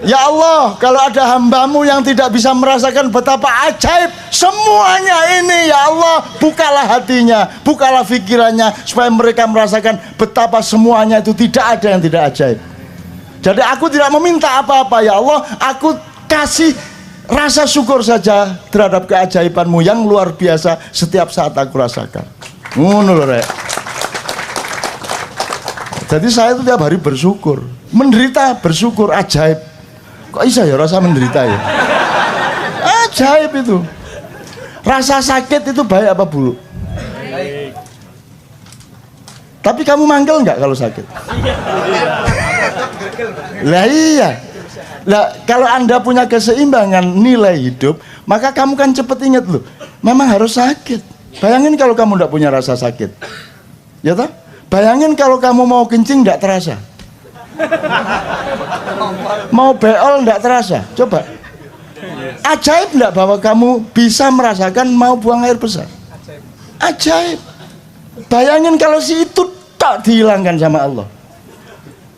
Ya Allah, kalau ada hambamu yang tidak bisa merasakan betapa ajaib semuanya ini, ya Allah, bukalah hatinya, bukalah pikirannya, supaya mereka merasakan betapa semuanya itu tidak ada yang tidak ajaib. Jadi aku tidak meminta apa-apa, ya Allah, aku kasih rasa syukur saja terhadap keajaibanmu yang luar biasa setiap saat aku rasakan. Ngono lho, Rek. Jadi saya itu tiap hari bersyukur, menderita bersyukur, ajaib. Kok bisa ya rasa menderita ya? Ajaib itu. Rasa sakit itu baik apa buruk? Baik. Tapi kamu manggil nggak kalau sakit? Lah iya. Lah kalau Anda punya keseimbangan nilai hidup, maka kamu kan cepet inget loh, memang harus sakit. Bayangin kalau kamu nggak punya rasa sakit, ya toh? Bayangin kalau kamu mau kencing nggak terasa. Mau beol enggak terasa, coba. Ajaib enggak bahwa kamu bisa merasakan mau buang air besar? Ajaib. Bayangin kalau si itu tak dihilangkan sama Allah.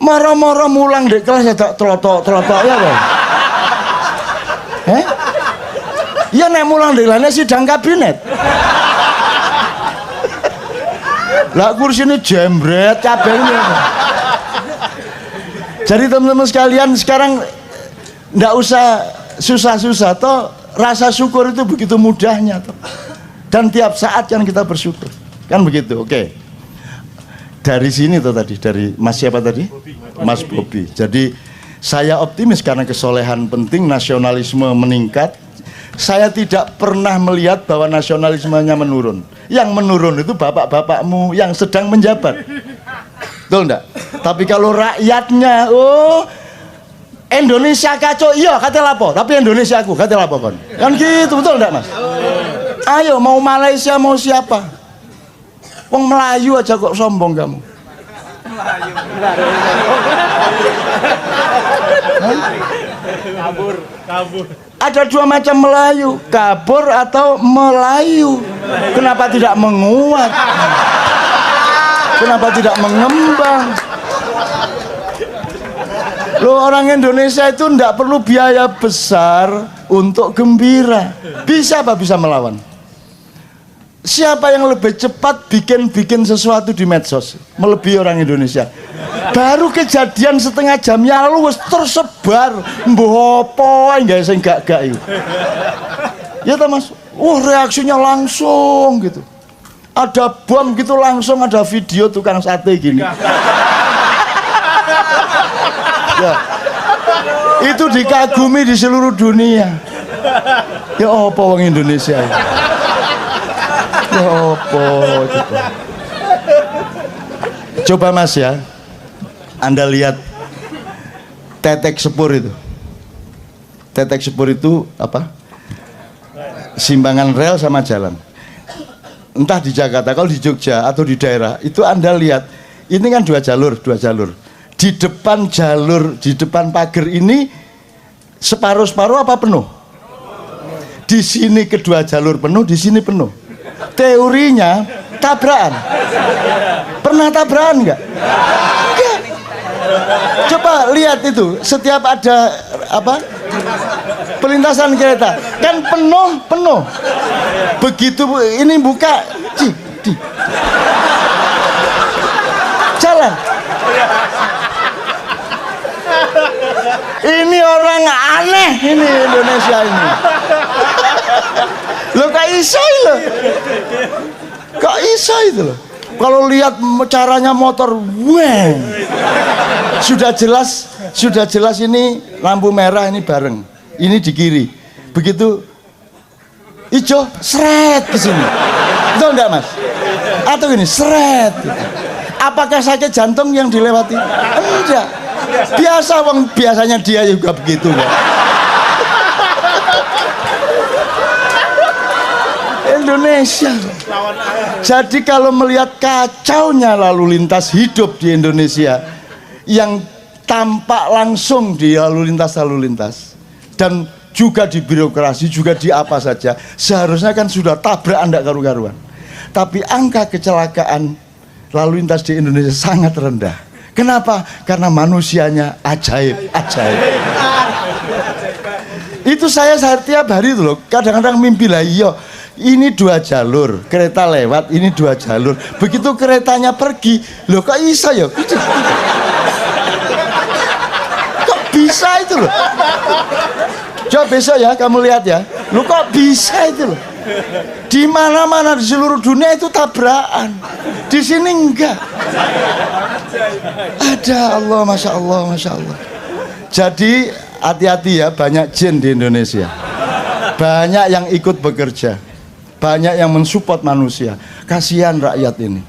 Moro-moro mulang di kelas ya tak telotok ya kan? Ya nek mulang di kelasnya sidang kabinet. Lah kursinya jembret cabenya. Jadi teman-teman sekalian sekarang nggak usah susah-susah toh, rasa syukur itu begitu mudahnya toh. Dan tiap saat yang kita bersyukur kan begitu. Oke. Dari sini tuh tadi dari Mas siapa tadi? Mas Bobi. Jadi saya optimis karena kesolehan penting, nasionalisme meningkat. Saya tidak pernah melihat bahwa nasionalismenya menurun. Yang menurun itu bapak-bapakmu yang sedang menjabat. Betul enggak? Tapi kalau rakyatnya, oh Indonesia kacau, iya kata lapo, tapi Indonesia aku kata lapo kon. Kan gitu, betul enggak Mas? Ayo mau Malaysia mau siapa? Wong Melayu aja kok sombong kamu. Kabur. Ada dua macam Melayu, kabur atau Melayu. Kenapa tidak menguat? Kenapa tidak mengembang? Loh, orang Indonesia itu tidak perlu biaya besar untuk gembira. Bisa apa bisa melawan? Siapa yang lebih cepat bikin sesuatu di medsos? Melebihi orang Indonesia. Baru kejadian setengah jam yang lalu tersebar. Mbuh apa enggak sing gak-gak itu. Ya ta Mas? Reaksinya langsung gitu. Ada bom gitu langsung ada video tukang sate gini. Ya. Itu dikagumi di seluruh dunia. Ya apa wong Indonesia ya? Ya apa gitu. Coba Mas ya, Anda lihat tetek sepur itu. Tetek sepur itu apa? Simbangan rel sama jalan. Entah di Jakarta, kalau di Jogja atau di daerah itu Anda lihat ini kan dua jalur. Di depan jalur, di depan pagar ini separuh apa penuh? Di sini kedua jalur penuh, di sini penuh. Teorinya tabrakan. Pernah tabrakan nggak? Coba lihat itu, setiap ada apa? Perlintasan kereta kan penuh. Begitu ini buka, jalan. Ini orang aneh ini Indonesia ini. Lo kok iso lo? Kok iso itu lo? Kalau lihat caranya motor, wah. Sudah jelas ini lampu merah ini bareng. Ini di kiri. Begitu hijau, seret ke sini. Betul enggak Mas? Atau ini seret. Apakah sakit jantung yang dilewati? Enggak. Biasanya dia juga begitu ya. Indonesia. Jadi kalau melihat kacaunya lalu lintas hidup di Indonesia yang tampak langsung di lalu lintas dan juga di birokrasi, juga di apa saja, seharusnya kan sudah tabrak anda karu-karuan. Tapi angka kecelakaan lalu lintas di Indonesia sangat rendah. Kenapa? Karena manusianya ajaib. Itu saya tiap hari itu loh, kadang-kadang mimpi lah, iya ini 2 jalur, kereta lewat, ini 2 jalur. Begitu keretanya pergi, loh kok bisa ya? Kok bisa itu loh? Coba besok ya, kamu lihat ya. Loh kok bisa itu loh? Di mana-mana di seluruh dunia itu tabrakan. Di sini enggak. Ada, Allah, masya Allah, masya Allah. Jadi hati-hati ya, banyak jin di Indonesia. Banyak yang ikut bekerja, banyak yang mensupport manusia. Kasihan rakyat ini.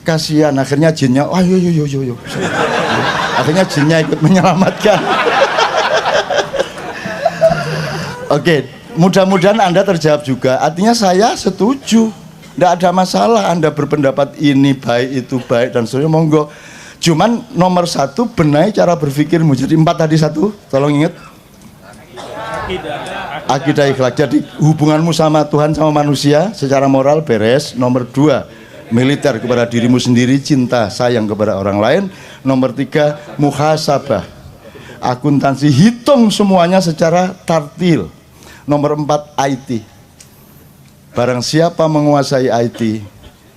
Kasihan, akhirnya jinnya, ayo. Akhirnya jinnya ikut menyelamatkan. Oke, mudah-mudahan Anda terjawab juga. Artinya saya setuju, tidak ada masalah Anda berpendapat ini baik, itu baik, dan seterusnya, monggo. Cuman nomor 1, benahi cara berpikirmu. Jadi 4 tadi 1, tolong ingat. Akidah ikhlak. Jadi hubunganmu sama Tuhan, sama manusia secara moral beres. Nomor 2, militer kepada dirimu sendiri, cinta, sayang kepada orang lain. Nomor 3, muhasabah, akuntansi, hitung semuanya secara tartil. Nomor 4, IT. Barang siapa menguasai IT,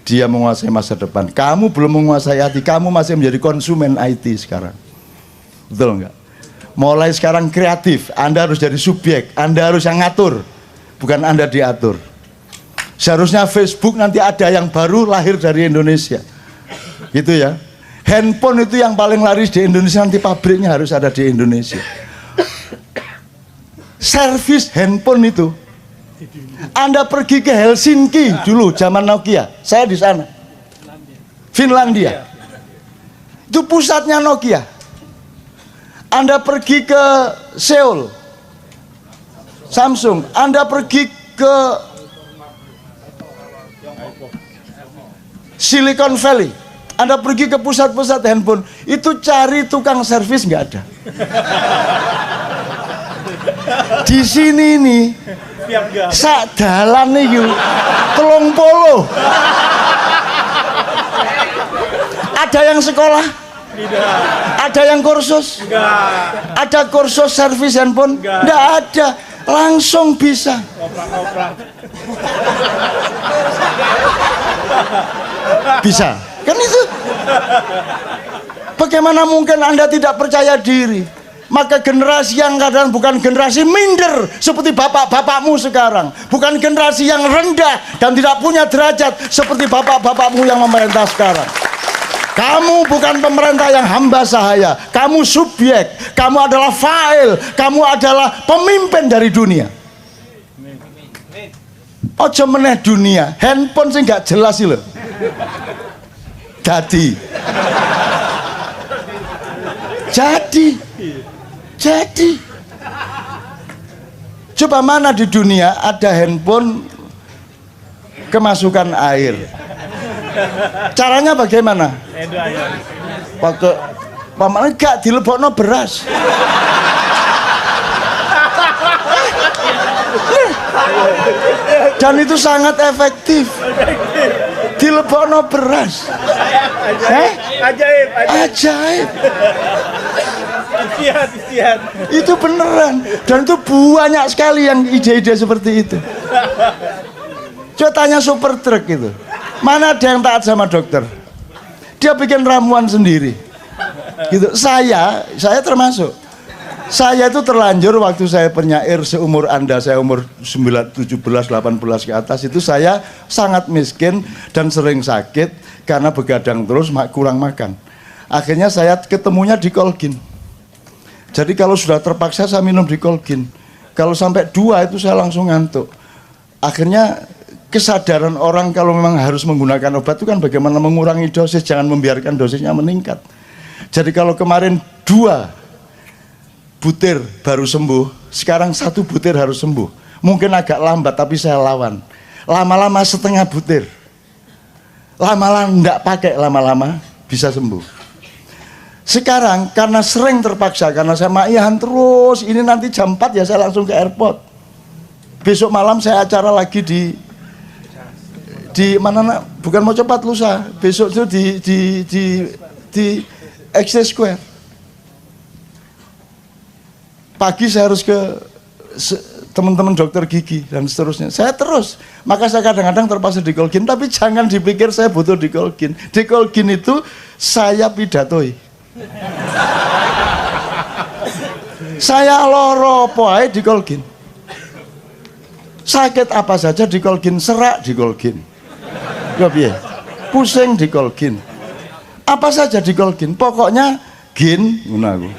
dia menguasai masa depan. Kamu belum menguasai IT, kamu masih menjadi konsumen IT sekarang. Betul enggak? Mulai sekarang kreatif, Anda harus jadi subjek, Anda harus yang ngatur, bukan Anda diatur. Seharusnya Facebook nanti ada yang baru lahir dari Indonesia, gitu ya. Handphone itu yang paling laris di Indonesia, nanti pabriknya harus ada di Indonesia. Servis handphone itu, Anda pergi ke Helsinki dulu zaman Nokia, saya di sana, Finlandia, itu pusatnya Nokia. Anda pergi ke Seoul, Samsung. Anda pergi ke Silicon Valley, Anda pergi ke pusat-pusat handphone, itu cari tukang servis nggak ada. Di sini nih, sak dalan nih, 30. Ada yang sekolah? Tidak. Ada yang kursus? Enggak. Ada kursus servis handphone? Enggak ada. Langsung bisa. Bisa. Kan itu. Bagaimana mungkin Anda tidak percaya diri? Maka generasi yang kadang bukan generasi minder seperti bapak-bapakmu sekarang, bukan generasi yang rendah dan tidak punya derajat seperti bapak-bapakmu yang memerintah sekarang. Kamu bukan pemerintah yang hamba sahaya, kamu subjek, kamu adalah fa'il, kamu adalah pemimpin dari dunia. Ojo meneh dunia, handphone sih nggak jelas sih loh. Jadi, coba mana di dunia ada handphone kemasukan air? Caranya bagaimana? Pakai paman enggak dilebokno beras. Dan itu sangat efektif. Dilebokno beras. Ajaib. Istiad. Itu beneran. Dan itu banyak sekali yang ide-ide seperti itu. Coba tanya super truk itu. Mana ada yang taat sama dokter? Dia bikin ramuan sendiri. Gitu. Saya termasuk. Saya itu terlanjur waktu saya penyair seumur Anda, saya umur 17, 18 ke atas, itu saya sangat miskin dan sering sakit karena begadang terus, kurang makan. Akhirnya saya ketemunya di Colgin. Jadi kalau sudah terpaksa saya minum di Colgin. Kalau sampai 2 itu saya langsung ngantuk. Akhirnya kesadaran orang kalau memang harus menggunakan obat itu kan bagaimana mengurangi dosis, jangan membiarkan dosisnya meningkat. Jadi kalau kemarin 2 butir baru sembuh, sekarang 1 butir harus sembuh. Mungkin agak lambat tapi saya lawan. Lama-lama setengah butir. Lama-lama enggak pakai, lama-lama bisa sembuh. Sekarang karena sering terpaksa, karena saya maihan terus, ini nanti jam 4 ya saya langsung ke airport. Besok malam saya acara lagi di mana nak? Bukan mau cepat lusa. Besok itu di XC Square. Pagi saya harus ke teman-teman dokter gigi dan seterusnya. Saya terus, maka saya kadang-kadang terpaksa dikolgin, tapi jangan dipikir saya butuh dikolgin. Dikolgin itu saya pidatoi. Saya loro poai dikolgin. Sakit apa saja dikolgin, serak dikolgin. Ya piye? Pusing dikolgin. Apa saja dikolgin. Pokoknya gin ngono aku.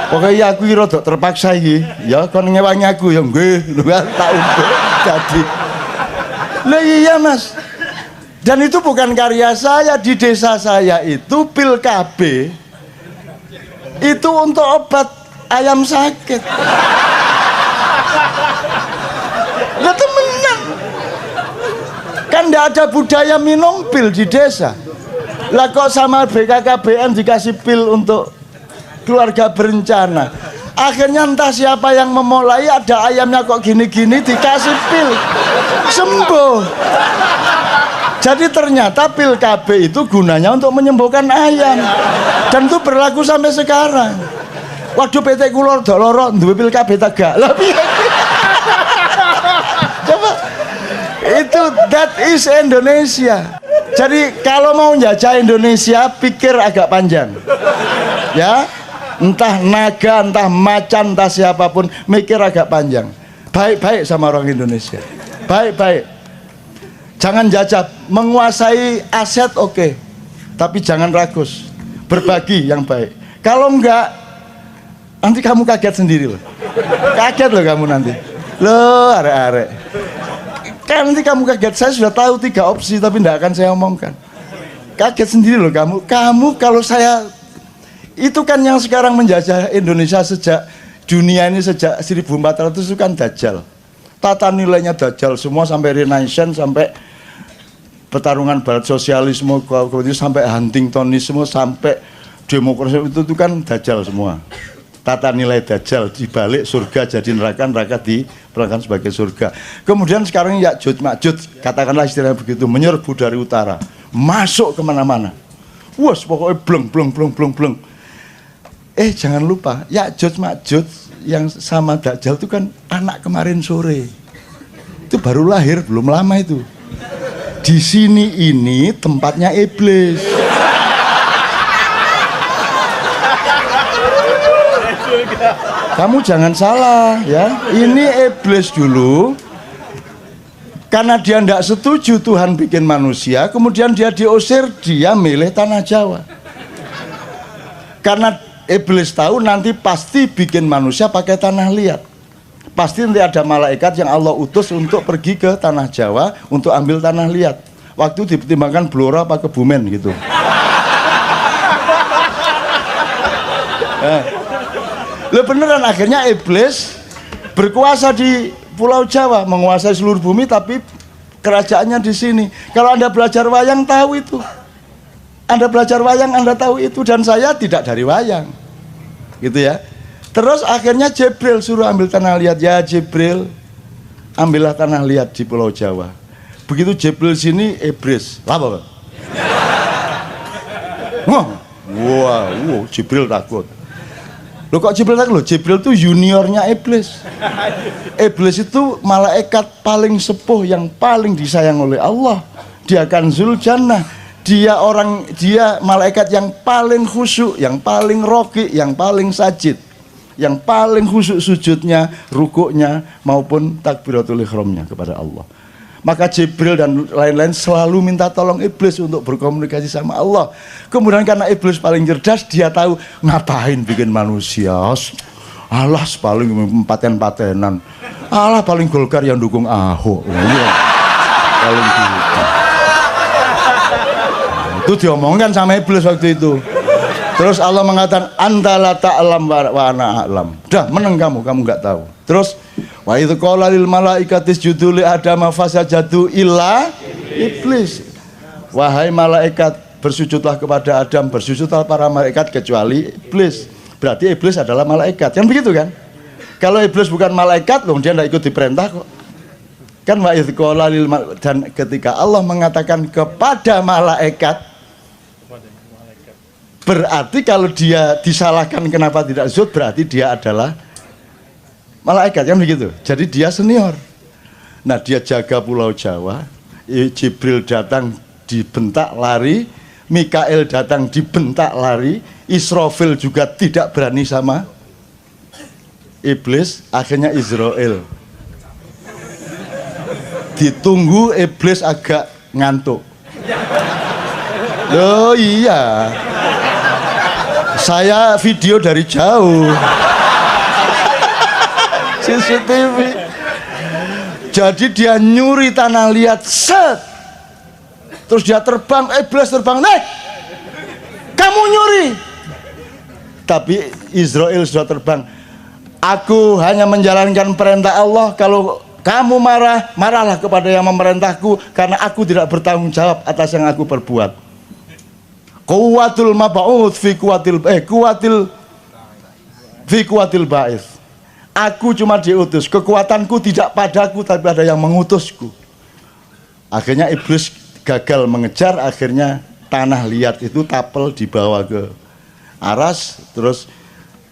Pokoknya aku rada terpaksa iki, ya kon ngewangi aku ya nggih, lho tak untuk jadi. Lah iya Mas. Dan itu bukan karya saya, di desa saya itu pil KB itu untuk obat ayam sakit. Lah temenan. Kan enggak ada budaya minum pil di desa. Lah kok sama BKKBN dikasih pil untuk keluarga berencana. Akhirnya entah siapa yang memulai, ada ayamnya kok gini-gini dikasih pil sembuh. Jadi ternyata pil KB itu gunanya untuk menyembuhkan ayam, dan itu berlaku sampai sekarang. Waduh PT kulor doloro duwe pil KB tegak. Lah piye? Coba itu, that is Indonesia. Jadi kalau mau jajah Indonesia pikir agak panjang. Ya. Entah naga, entah macan, entah siapapun, mikir agak panjang. Baik-baik sama orang Indonesia. Baik-baik. Jangan jajah, menguasai aset oke. Tapi jangan ragus. Berbagi yang baik. Kalau enggak, nanti kamu kaget sendiri loh. Kaget loh kamu nanti. Loh, arek-arek. Kan nanti kamu kaget. Saya sudah tahu 3 opsi tapi enggak akan saya omongkan. Kaget sendiri loh kamu. Kamu kalau saya, itu kan yang sekarang menjajah Indonesia sejak dunia ini sejak 1400 itu kan Dajjal. Tata nilainya Dajjal semua, sampai Renaissance, sampai pertarungan barat sosialisme, sampai Huntingtonisme, sampai demokrasi, itu kan Dajjal semua. Tata nilai Dajjal, dibalik surga jadi neraka, neraka diperlakukan sebagai surga. Kemudian sekarang Ya'juj Ma'juj, katakanlah istilahnya begitu, menyerbu dari utara, masuk kemana-mana. Wah, pokoknya bleng. Jangan lupa, Ya'juj Ma'juj yang sama Dajjal itu kan anak kemarin sore. Itu baru lahir, belum lama itu. Di sini ini tempatnya iblis. Kamu jangan salah ya. Ini iblis dulu. Karena dia tidak setuju Tuhan bikin manusia, kemudian dia diusir, dia milih tanah Jawa. Karena iblis tahu nanti pasti bikin manusia pakai tanah liat. Pasti nanti ada malaikat yang Allah utus untuk pergi ke tanah Jawa untuk ambil tanah liat. Waktu dipertimbangkan Blora apa Kebumen gitu. Loh beneran, akhirnya iblis berkuasa di Pulau Jawa, menguasai seluruh bumi, tapi kerajaannya di sini. Kalau Anda belajar wayang tahu itu. Anda belajar wayang, Anda tahu itu, dan saya tidak dari wayang. Gitu ya. Terus akhirnya Jibril suruh ambil tanah liat. Ya Jibril, ambillah tanah liat di Pulau Jawa. Begitu Jibril sini, iblis. Apa? Wow, Jibril takut. Loh kok Jibril takut? Loh, Jibril itu juniornya iblis. Iblis itu malaikat paling sepuh yang paling disayang oleh Allah. Dia Kanzul Jannah. Dia malaikat yang paling khusyuk, yang paling roki, yang paling sajid, yang paling khusyuk sujudnya, rukuknya maupun takbiratul ihramnya kepada Allah. Maka Jibril dan lain-lain selalu minta tolong iblis untuk berkomunikasi sama Allah. Kemudian karena iblis paling cerdas, dia tahu ngapain bikin manusia. Allah paling paten-patenan. Allah paling Golkar yang dukung Ahok. Paling gitu. Itu diomongkan sama iblis waktu itu. Terus Allah mengatakan antala ta'lam wa ana a'lam. Dah meneng kamu enggak tahu. Terus wa idz qala lil malaikati isjudu li adama fasajadu illa iblis. Wahai malaikat, bersujudlah kepada Adam, bersujudlah para malaikat kecuali iblis. Berarti iblis adalah malaikat. Kan begitu kan? Kalau iblis bukan malaikat, loh dia enggak ikut diperintah kok. Kan wa idz qala lil, dan ketika Allah mengatakan kepada malaikat, Berarti kalau dia disalahkan kenapa tidak sujud, berarti dia adalah malaikat, kan begitu. Jadi dia senior. Nah, dia jaga Pulau Jawa, Jibril datang dibentak lari, Mikael datang dibentak lari, Israfil juga tidak berani sama iblis, akhirnya Israel. Ditunggu, iblis agak ngantuk. Oh iya, saya video dari jauh. CCTV. Jadi dia nyuri tanah liat, set. Terus dia terbang, iblis terbang, naik. Kamu nyuri. Tapi Israel sudah terbang. Aku hanya menjalankan perintah Allah. Kalau kamu marah, marahlah kepada yang memerintahku, karena aku tidak bertanggung jawab atas yang aku perbuat. Kuwatul mab'ud fi kuwatil ba'ith. Aku cuma diutus, kekuatanku tidak padaku tapi ada yang mengutusku. Akhirnya iblis gagal mengejar, akhirnya tanah liat itu tapel dibawa ke aras, terus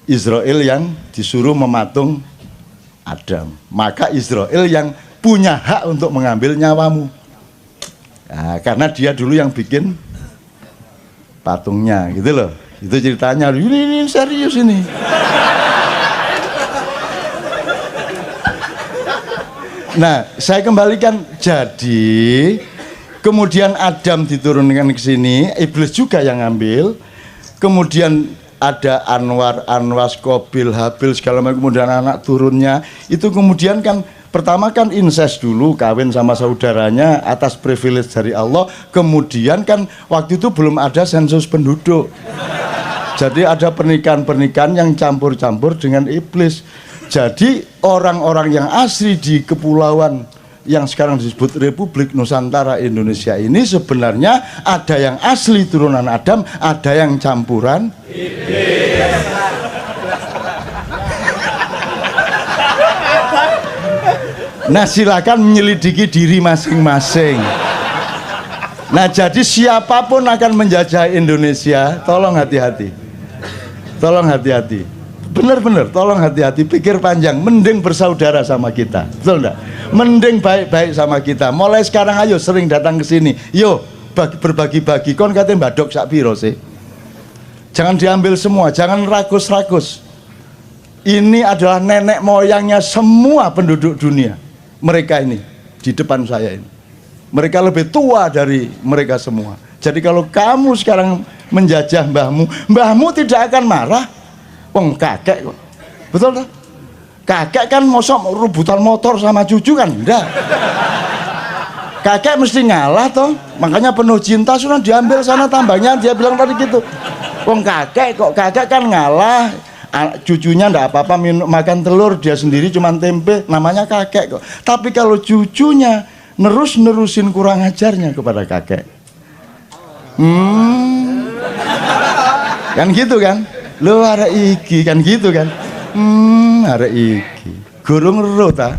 Israel yang disuruh mematung Adam. Maka Israel yang punya hak untuk mengambil nyawamu. Nah, karena dia dulu yang bikin patungnya, gitu loh. Itu ceritanya. Ini serius ini. Nah, saya kembalikan. Jadi kemudian Adam diturunkan ke sini, iblis juga yang ngambil. Kemudian ada Anwar, Anwas, Kobil, Habil segala macam, kemudian anak turunnya. Itu kemudian kan pertama kan incest dulu, kawin sama saudaranya atas privilege dari Allah. Kemudian kan waktu itu belum ada sensus penduduk. Jadi ada pernikahan-pernikahan yang campur-campur dengan iblis. Jadi orang-orang yang asli di kepulauan yang sekarang disebut Republik Nusantara Indonesia ini sebenarnya ada yang asli turunan Adam, ada yang campuran iblis. Nah, silakan menyelidiki diri masing-masing. Nah, jadi siapapun akan menjajah Indonesia, tolong hati-hati. Tolong hati-hati. Benar-benar, tolong hati-hati, pikir panjang. Mending bersaudara sama kita, betul enggak? Mending baik-baik sama kita. Mulai sekarang ayo sering datang ke sini. Yo, berbagi-bagi. Kon katanya mbadok sak piro sih? Jangan diambil semua, jangan ragus-ragus. Ini adalah nenek moyangnya semua penduduk dunia. Mereka ini di depan saya ini. Mereka lebih tua dari mereka semua. Jadi kalau kamu sekarang menjajah mbahmu, mbahmu tidak akan marah. Wong kakek kok, betul tak? Kakek kan mosok rebutan motor sama cucu kan? Enggak. Kakek mesti ngalah toh, makanya penuh cinta sudah diambil sana tambangnya, dia bilang tadi gitu. Wong kakek kok, kakek kan ngalah, cucunya enggak apa-apa makan telur, dia sendiri cuma tempe, namanya kakek kok. Tapi kalau cucunya nerusin kurang ajarnya kepada kakek, kan gitu kan? Lo ada iki kan gitu kan? Ada iki. Gurung ero ta?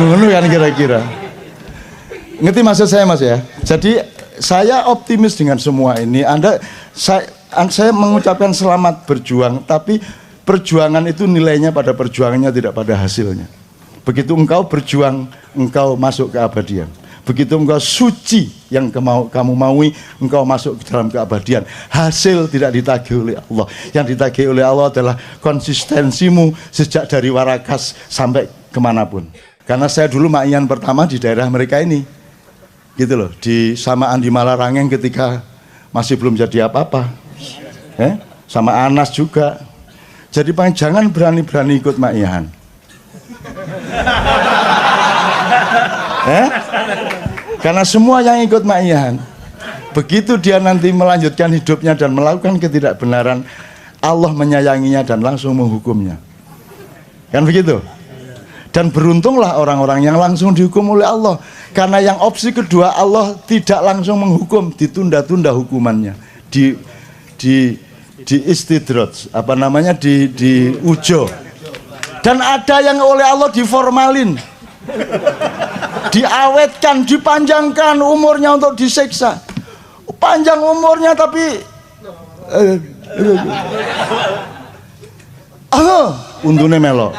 Ngono kan kira-kira. Ngerti maksud saya Mas ya? Jadi saya optimis dengan semua ini. Saya mengucapkan selamat berjuang, tapi perjuangan itu nilainya pada perjuangannya, tidak pada hasilnya. Begitu engkau berjuang, engkau masuk ke abadian. Begitu engkau suci yang kamu maui, engkau masuk ke dalam keabadian. Hasil tidak ditagih oleh Allah. Yang ditagih oleh Allah adalah konsistensimu sejak dari Warakas sampai kemanapun. Karena saya dulu ma'ian pertama di daerah mereka ini, gitu loh, di samaan di Malarangeng ketika masih belum jadi apa-apa, sama Anas juga. Jadi jangan berani-berani ikut ma'ian. Karena semua yang ikut ma'ian, begitu dia nanti melanjutkan hidupnya dan melakukan ketidakbenaran, Allah menyayanginya dan langsung menghukumnya. Kan begitu? Dan beruntunglah orang-orang yang langsung dihukum oleh Allah. Karena yang opsi kedua, Allah tidak langsung menghukum, ditunda-tunda hukumannya, di istidraj, apa namanya, di ujo. Dan ada yang oleh Allah diformalin, diawetkan, dipanjangkan umurnya untuk disiksa. Panjang umurnya tapi untune melo.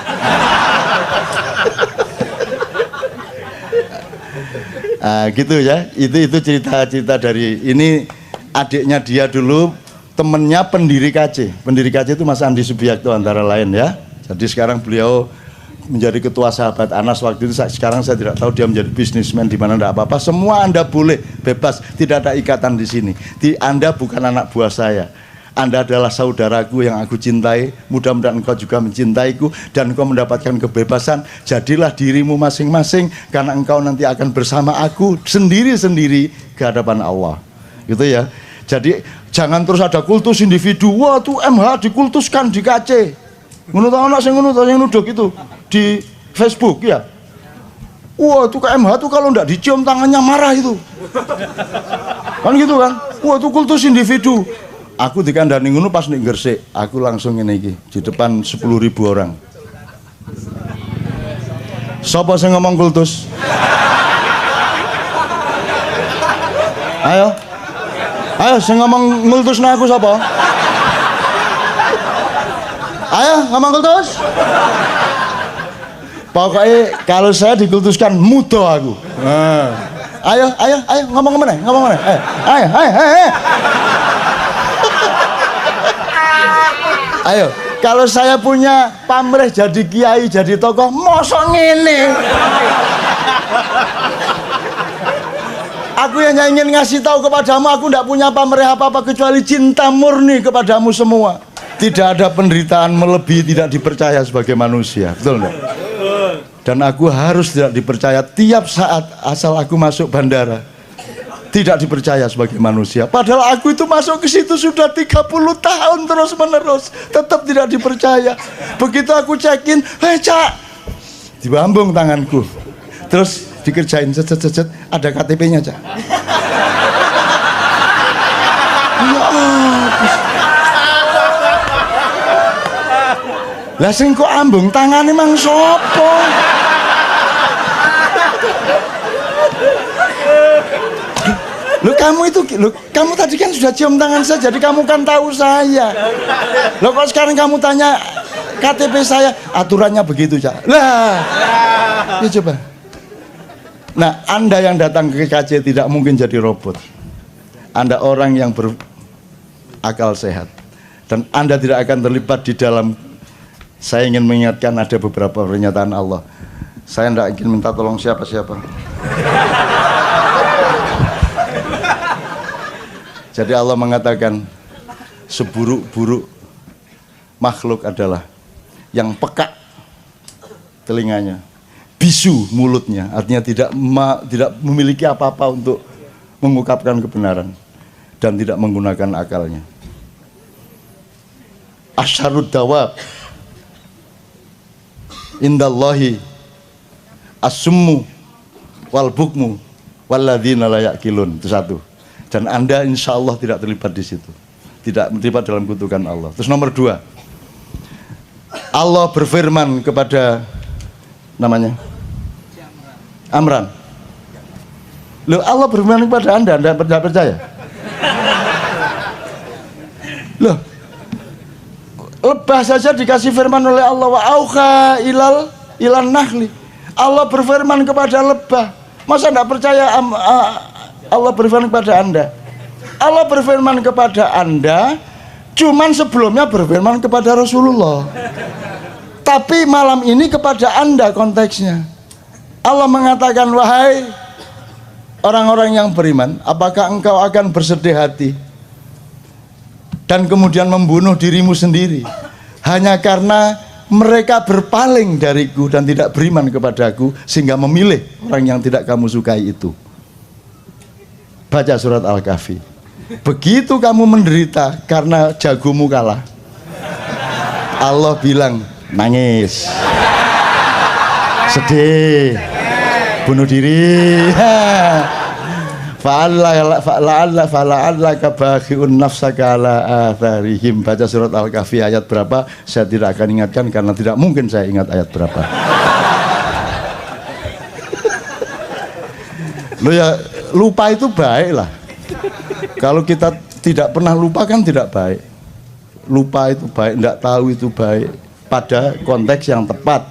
Gitu ya. Itu cerita-cerita dari ini adiknya dia dulu, temennya pendiri KC. Pendiri KC itu Mas Andi Subiakto antara lain ya. Jadi sekarang beliau menjadi ketua sahabat Anas waktu itu. Sekarang saya tidak tahu dia menjadi bisnismen di mana, tidak apa-apa. Semua Anda boleh bebas, tidak ada ikatan di sini. Anda bukan anak buah saya. Anda adalah saudaraku yang aku cintai. Mudah-mudahan engkau juga mencintaiku dan engkau mendapatkan kebebasan. Jadilah dirimu masing-masing karena engkau nanti akan bersama aku sendiri-sendiri ke hadapan Allah. Gitu ya. Jadi jangan terus ada kultus individu. Wah, tuh MH dikultuskan di KC. Menurut anak saya yang nuduh itu di Facebook ya. Wah, itu ke MH tuh kalau enggak dicium tangannya marah itu. Kan gitu kan? Wah, itu kultus individu. Aku dikandani ngono pas ning Gresik, aku langsung ngene iki di depan 10.000 orang. Sapa sing ngomong kultus? Ayo. Ayo sing ngomong ngultusna aku sapa? Ayo ngomong kultus. Pokoknya kalau saya dikultuskan mudo aku. Ayo ngomong mana? Ayo. Ayo, kalau saya punya pamrih jadi kiai, jadi tokoh, mosok ngene. Aku yang ingin ngasih tahu kepadamu, aku tidak punya pamrih apa-apa kecuali cinta murni kepadamu semua. Tidak ada penderitaan melebihi tidak dipercaya sebagai manusia, betul enggak? Dan aku harus tidak dipercaya tiap saat asal aku masuk bandara. Tidak dipercaya sebagai manusia. Padahal aku itu masuk ke situ sudah 30 tahun terus menerus, tetap tidak dipercaya. Begitu aku check-in, Cak, dibambung tanganku. Terus dikerjain cet, ada KTP-nya, Cak. Ya lah sing kok ambung tangane mang sopo? Lu kamu itu, kamu tadi kan sudah cium tangan saya, jadi kamu kan tahu saya. Lo kok sekarang kamu tanya KTP saya, aturannya begitu, Cak. Lah, ya coba. Nah, Anda yang datang ke KC tidak mungkin jadi robot. Anda orang yang berakal sehat, dan Anda tidak akan terlibat di dalam. Saya ingin mengingatkan ada beberapa pernyataan Allah. Saya tidak ingin minta tolong siapa-siapa. Jadi Allah mengatakan seburuk-buruk makhluk adalah yang peka telinganya, bisu mulutnya, artinya tidak memiliki apa-apa untuk mengungkapkan kebenaran dan tidak menggunakan akalnya. Asyarud dawab indallahi as-summu wal bukmu walladzina la yaqilun. Itu satu. Dan Anda insya Allah tidak terlibat di situ, tidak terlibat dalam kutukan Allah. Terus nomor 2, Allah berfirman kepada namanya Amran. Loh, Allah berfirman kepada Anda tidak percaya? Loh, lebah saja dikasih firman oleh Allah, wa auha ilal nahli. Allah berfirman kepada lebah. Masa tidak percaya Allah berfirman kepada Anda? Allah berfirman kepada Anda, cuman sebelumnya berfirman kepada Rasulullah. Tapi malam ini kepada Anda konteksnya. Allah mengatakan, wahai orang-orang yang beriman, apakah engkau akan bersedih hati dan kemudian membunuh dirimu sendiri hanya karena mereka berpaling dariku dan tidak beriman kepadaku sehingga memilih orang yang tidak kamu sukai itu? Baca surat Al-Kahfi. Begitu kamu menderita karena jagomu kalah, Allah bilang nangis, sedih, bunuh diri. Fa'allaka bakhi'un nafsaka ala atharihim. Baca surat Al-Kahfi ayat berapa? Saya tidak akan ingatkan karena tidak mungkin saya ingat ayat berapa. Lo ya, lupa itu baik lah. Kalau kita Tidak pernah lupa kan tidak baik. Lupa itu baik, tidak tahu itu baik pada konteks yang tepat.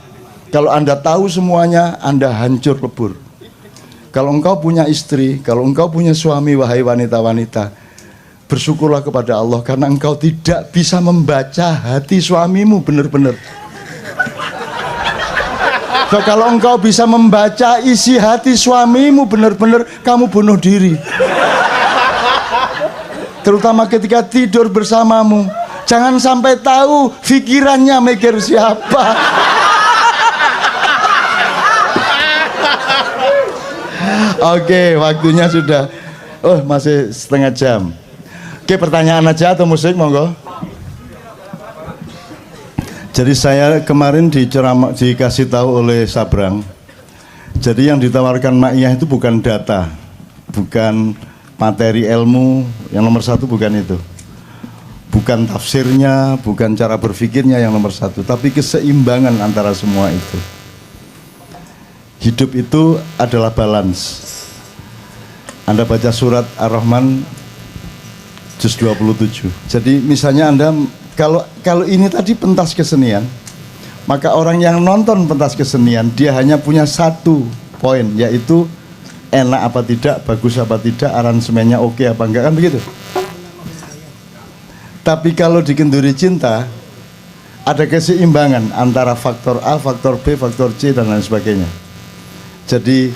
Kalau Anda tahu semuanya, Anda hancur lebur. Kalau engkau punya istri, kalau engkau punya suami, wahai wanita-wanita, bersyukurlah kepada Allah karena engkau tidak bisa membaca hati suamimu benar-benar. So, kalau engkau bisa membaca isi hati suamimu benar-benar, kamu bunuh diri. Terutama ketika tidur bersamamu. Jangan sampai tahu pikirannya mikir siapa. Oke, waktunya sudah. Oh, masih setengah jam. Oke, pertanyaan aja atau musik, monggo. Jadi saya kemarin dikasih tahu oleh Sabrang. Jadi yang ditawarkan Ma'iyah itu bukan data, bukan materi ilmu, yang nomor satu bukan itu. Bukan tafsirnya, bukan cara berpikirnya yang nomor satu, tapi keseimbangan antara semua itu. Hidup itu adalah balance. Anda baca surat Ar-Rahman juz 27. Jadi misalnya Anda kalau ini tadi pentas kesenian, maka orang yang nonton pentas kesenian dia hanya punya satu poin, yaitu enak apa tidak, bagus apa tidak, aransemennya oke apa enggak, kan begitu. Tapi kalau di Kenduri Cinta ada keseimbangan antara faktor A, faktor B, faktor C dan lain sebagainya. Jadi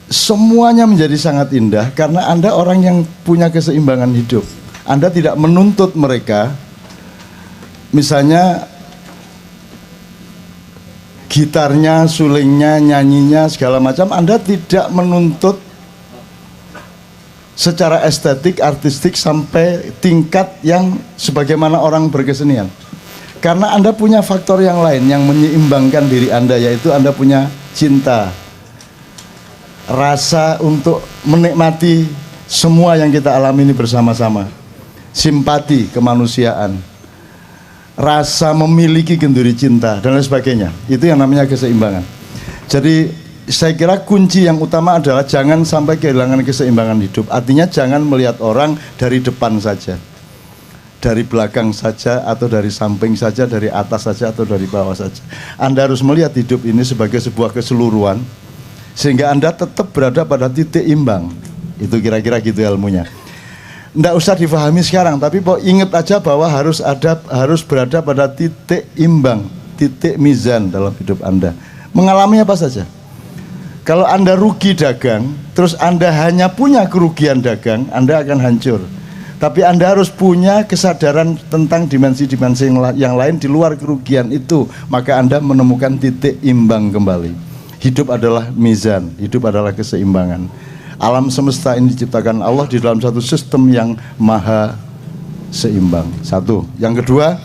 semuanya menjadi sangat indah karena Anda orang yang punya keseimbangan hidup. Anda tidak menuntut mereka. Misalnya gitarnya, sulingnya, nyanyinya, segala macam, Anda tidak menuntut secara estetik, artistik sampai tingkat yang sebagaimana orang berkesenian. Karena Anda punya faktor yang lain yang menyeimbangkan diri Anda, yaitu Anda punya cinta, rasa untuk menikmati semua yang kita alami ini bersama-sama, simpati, kemanusiaan, rasa memiliki kenduri cinta dan lain sebagainya. Itu yang namanya keseimbangan. Jadi saya kira kunci yang utama adalah jangan sampai kehilangan keseimbangan hidup. Artinya jangan melihat orang dari depan saja, dari belakang saja, atau dari samping saja, dari atas saja, atau dari bawah saja. Anda harus melihat hidup ini sebagai sebuah keseluruhan, sehingga Anda tetap berada pada titik imbang. Itu kira-kira gitu ilmunya. Nggak usah difahami sekarang, tapi ingat aja bahwa harus berada pada titik imbang, titik mizan dalam hidup Anda. Mengalami apa saja. Kalau Anda rugi dagang, terus Anda hanya punya kerugian dagang, Anda akan hancur. Tapi Anda harus punya kesadaran tentang dimensi-dimensi yang lain di luar kerugian itu, maka Anda menemukan titik imbang kembali. Hidup adalah mizan, hidup adalah keseimbangan. Alam semesta ini diciptakan Allah di dalam satu sistem yang maha seimbang. Satu. Yang kedua,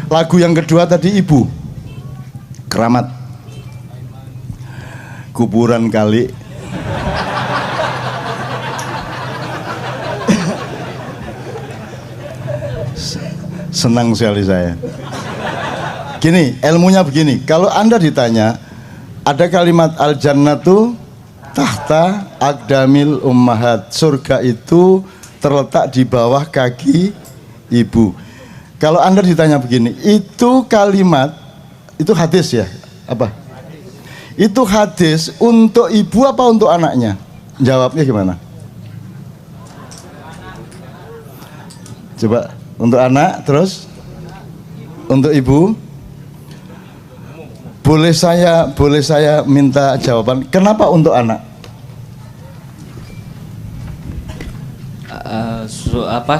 lagu yang kedua tadi Ibu, Keramat. Kuburan kali. Senang sekali saya. Gini, ilmunya begini. Kalau Anda ditanya, ada kalimat al-jannatu tahta aqdamil ummahat. Surga itu terletak di bawah kaki ibu. Kalau Anda ditanya begini, itu kalimat, itu hadis ya? Apa? Itu hadis untuk ibu apa untuk anaknya? Jawabnya gimana? Coba, untuk anak, terus untuk ibu. Boleh saya minta jawaban, kenapa untuk anak?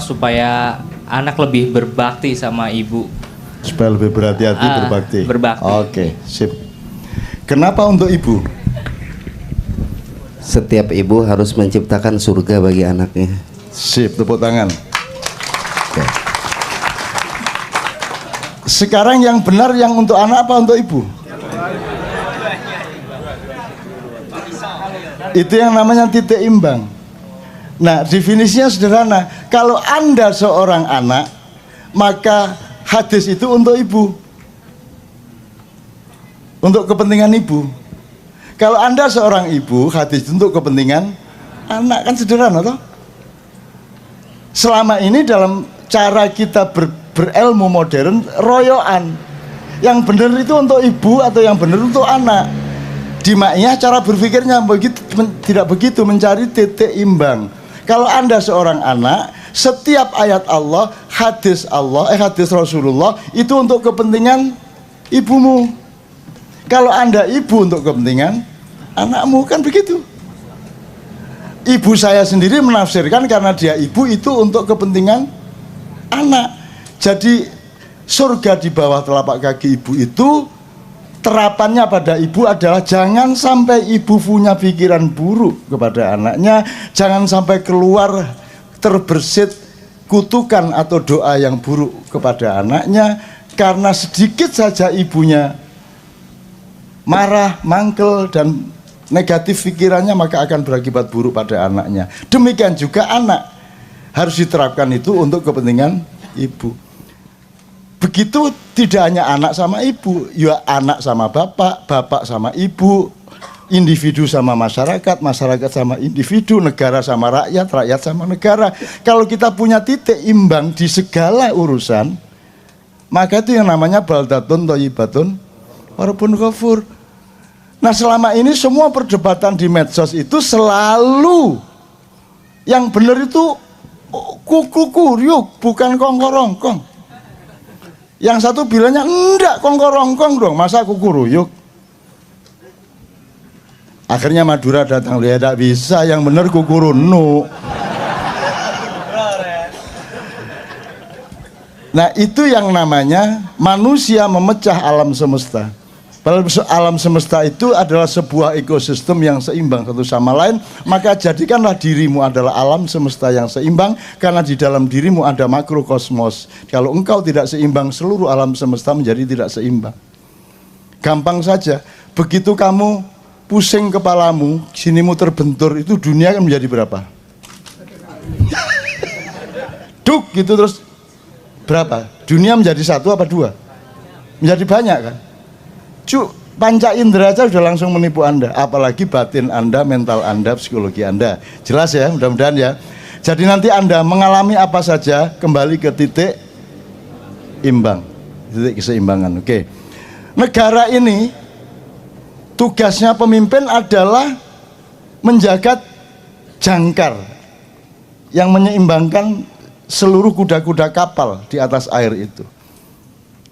Supaya anak lebih berbakti sama ibu. Supaya lebih berhati-hati berbakti. Oke, sip. Kenapa untuk ibu? Setiap ibu harus menciptakan surga bagi anaknya. Sip, tepuk tangan. Oke. Sekarang yang benar yang untuk anak apa untuk ibu? Itu yang namanya titik imbang. Nah, definisinya sederhana. Kalau Anda seorang anak, maka hadis itu untuk ibu, untuk kepentingan ibu. Kalau Anda seorang ibu, hadis itu untuk kepentingan anak. Kan sederhana toh? selama ini dalam cara kita berilmu modern royoan. Yang benar itu untuk ibu atau yang benar untuk anak. Di Ma'iyah cara berpikirnya tidak begitu, mencari titik imbang. Kalau Anda seorang anak, setiap ayat Allah, hadis Rasulullah itu untuk kepentingan ibumu. Kalau Anda ibu untuk kepentingan anakmu, kan begitu. Ibu saya sendiri menafsirkan karena dia ibu itu untuk kepentingan anak. Jadi surga di bawah telapak kaki ibu itu terapannya pada ibu adalah jangan sampai ibu punya pikiran buruk kepada anaknya, jangan sampai keluar terbersit kutukan atau doa yang buruk kepada anaknya, karena sedikit saja ibunya marah, mangkel, dan negatif pikirannya maka akan berakibat buruk pada anaknya. Demikian juga anak harus diterapkan itu untuk kepentingan ibu. Begitu tidak hanya anak sama ibu, ya anak sama bapak, bapak sama ibu, individu sama masyarakat, masyarakat sama individu, negara sama rakyat, rakyat sama negara. Kalau kita punya titik imbang di segala urusan, maka itu yang namanya baldatun thayyibatun warabbun ghafur. Nah, selama ini semua perdebatan di medsos itu selalu yang benar itu kuku kuryuk, bukan kongkorongkong. Yang satu bilangnya enggak kongkorongkong dong, masa kuku ruyuk. Akhirnya Madura datang, lihat tidak bisa, yang benar kuku runuk. Nah, itu yang namanya manusia memecah alam semesta. Padahal alam semesta itu adalah sebuah ekosistem yang seimbang satu sama lain. Maka jadikanlah dirimu adalah alam semesta yang seimbang, karena di dalam dirimu ada makrokosmos. Kalau engkau tidak seimbang, seluruh alam semesta menjadi tidak seimbang. Gampang saja, begitu kamu pusing kepalamu, sinimu terbentur, itu dunia kan menjadi berapa? Duk gitu terus berapa? Dunia menjadi satu apa dua? Menjadi banyak kan? Panca indera aja sudah langsung menipu Anda, apalagi batin Anda, mental Anda, psikologi Anda. Jelas ya, mudah-mudahan ya. Jadi nanti Anda mengalami apa saja, kembali ke titik imbang, titik keseimbangan. Oke. Negara ini tugasnya pemimpin adalah menjaga jangkar yang menyeimbangkan seluruh kuda-kuda kapal di atas air itu.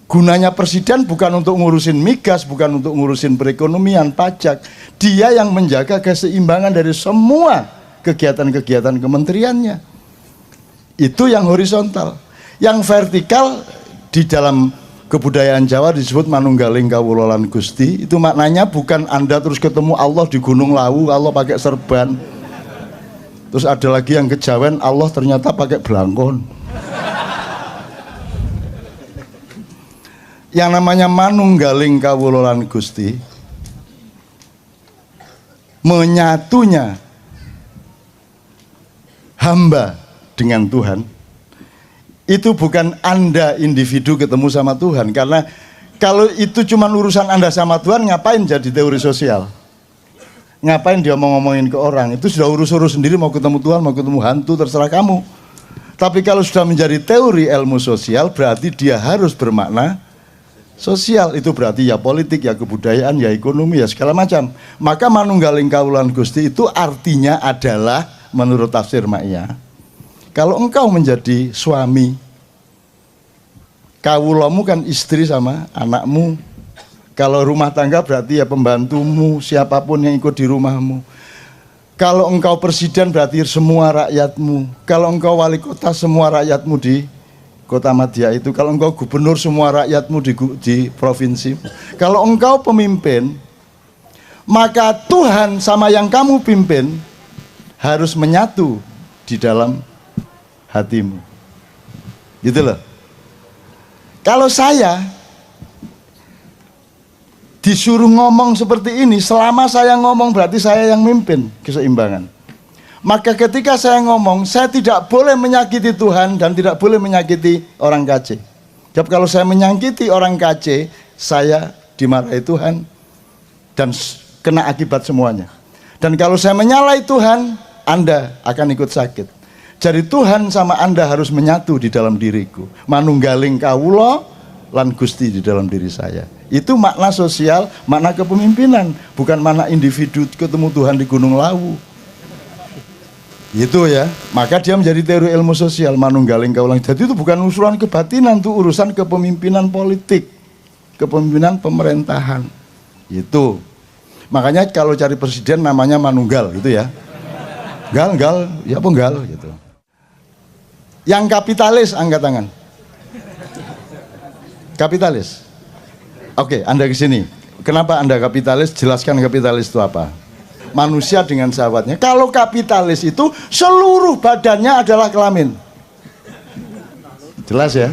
Gunanya presiden bukan untuk ngurusin migas, bukan untuk ngurusin perekonomian, pajak. Dia yang menjaga keseimbangan dari semua kegiatan-kegiatan kementeriannya. Itu yang horizontal. Yang vertikal di dalam kebudayaan Jawa disebut manunggaling kawula lan Gusti. Itu maknanya bukan Anda terus ketemu Allah di Gunung Lawu, Allah pakai serban. Terus ada lagi yang kejawen, Allah ternyata pakai belangkon. Yang namanya manunggaling kawula lan Gusti, menyatunya hamba dengan Tuhan, itu bukan Anda individu ketemu sama Tuhan. Karena kalau itu cuma urusan Anda sama Tuhan, ngapain jadi teori sosial? Ngapain dia mau ngomongin ke orang? Itu sudah urus-urus sendiri, mau ketemu Tuhan, mau ketemu hantu, terserah kamu. Tapi kalau sudah menjadi teori ilmu sosial, berarti dia harus bermakna sosial. Itu berarti ya politik, ya kebudayaan, ya ekonomi, ya segala macam. Maka manunggaling kawula lan Gusti itu artinya adalah, menurut tafsir Ma'iyah, kalau engkau menjadi suami, kawulamu kan istri sama anakmu. Kalau rumah tangga berarti ya pembantumu, siapapun yang ikut di rumahmu. Kalau engkau presiden berarti semua rakyatmu. Kalau engkau wali kota, semua rakyatmu di Kota Madya itu. Kalau engkau gubernur, semua rakyatmu di provinsi. Kalau engkau pemimpin, maka Tuhan sama yang kamu pimpin harus menyatu di dalam hatimu. Gitu loh. Kalau saya disuruh ngomong seperti ini, selama saya ngomong berarti saya yang mimpin keseimbangan. Maka ketika saya ngomong, saya tidak boleh menyakiti Tuhan dan tidak boleh menyakiti orang KC. Jadi kalau saya menyakiti orang KC, saya dimarahi Tuhan dan kena akibat semuanya. Dan kalau saya menyalahi Tuhan, Anda akan ikut sakit. Jadi Tuhan sama Anda harus menyatu di dalam diriku. Manunggaling kawula lan Gusti di dalam diri saya. Itu makna sosial, makna kepemimpinan, bukan makna individu ketemu Tuhan di Gunung Lawu. Itu ya. Maka dia menjadi teori ilmu sosial, manunggaling kawula. Jadi itu bukan urusan kebatinan, itu urusan kepemimpinan politik, kepemimpinan pemerintahan. Itu. Makanya kalau cari presiden namanya manunggal gitu ya. Gal, ya penggal gitu. Yang kapitalis angkat tangan. Kapitalis. Oke, Anda ke sini. Kenapa Anda kapitalis? Jelaskan kapitalis itu apa. Manusia dengan sahabatnya. Kalau kapitalis itu seluruh badannya adalah kelamin. Jelas ya?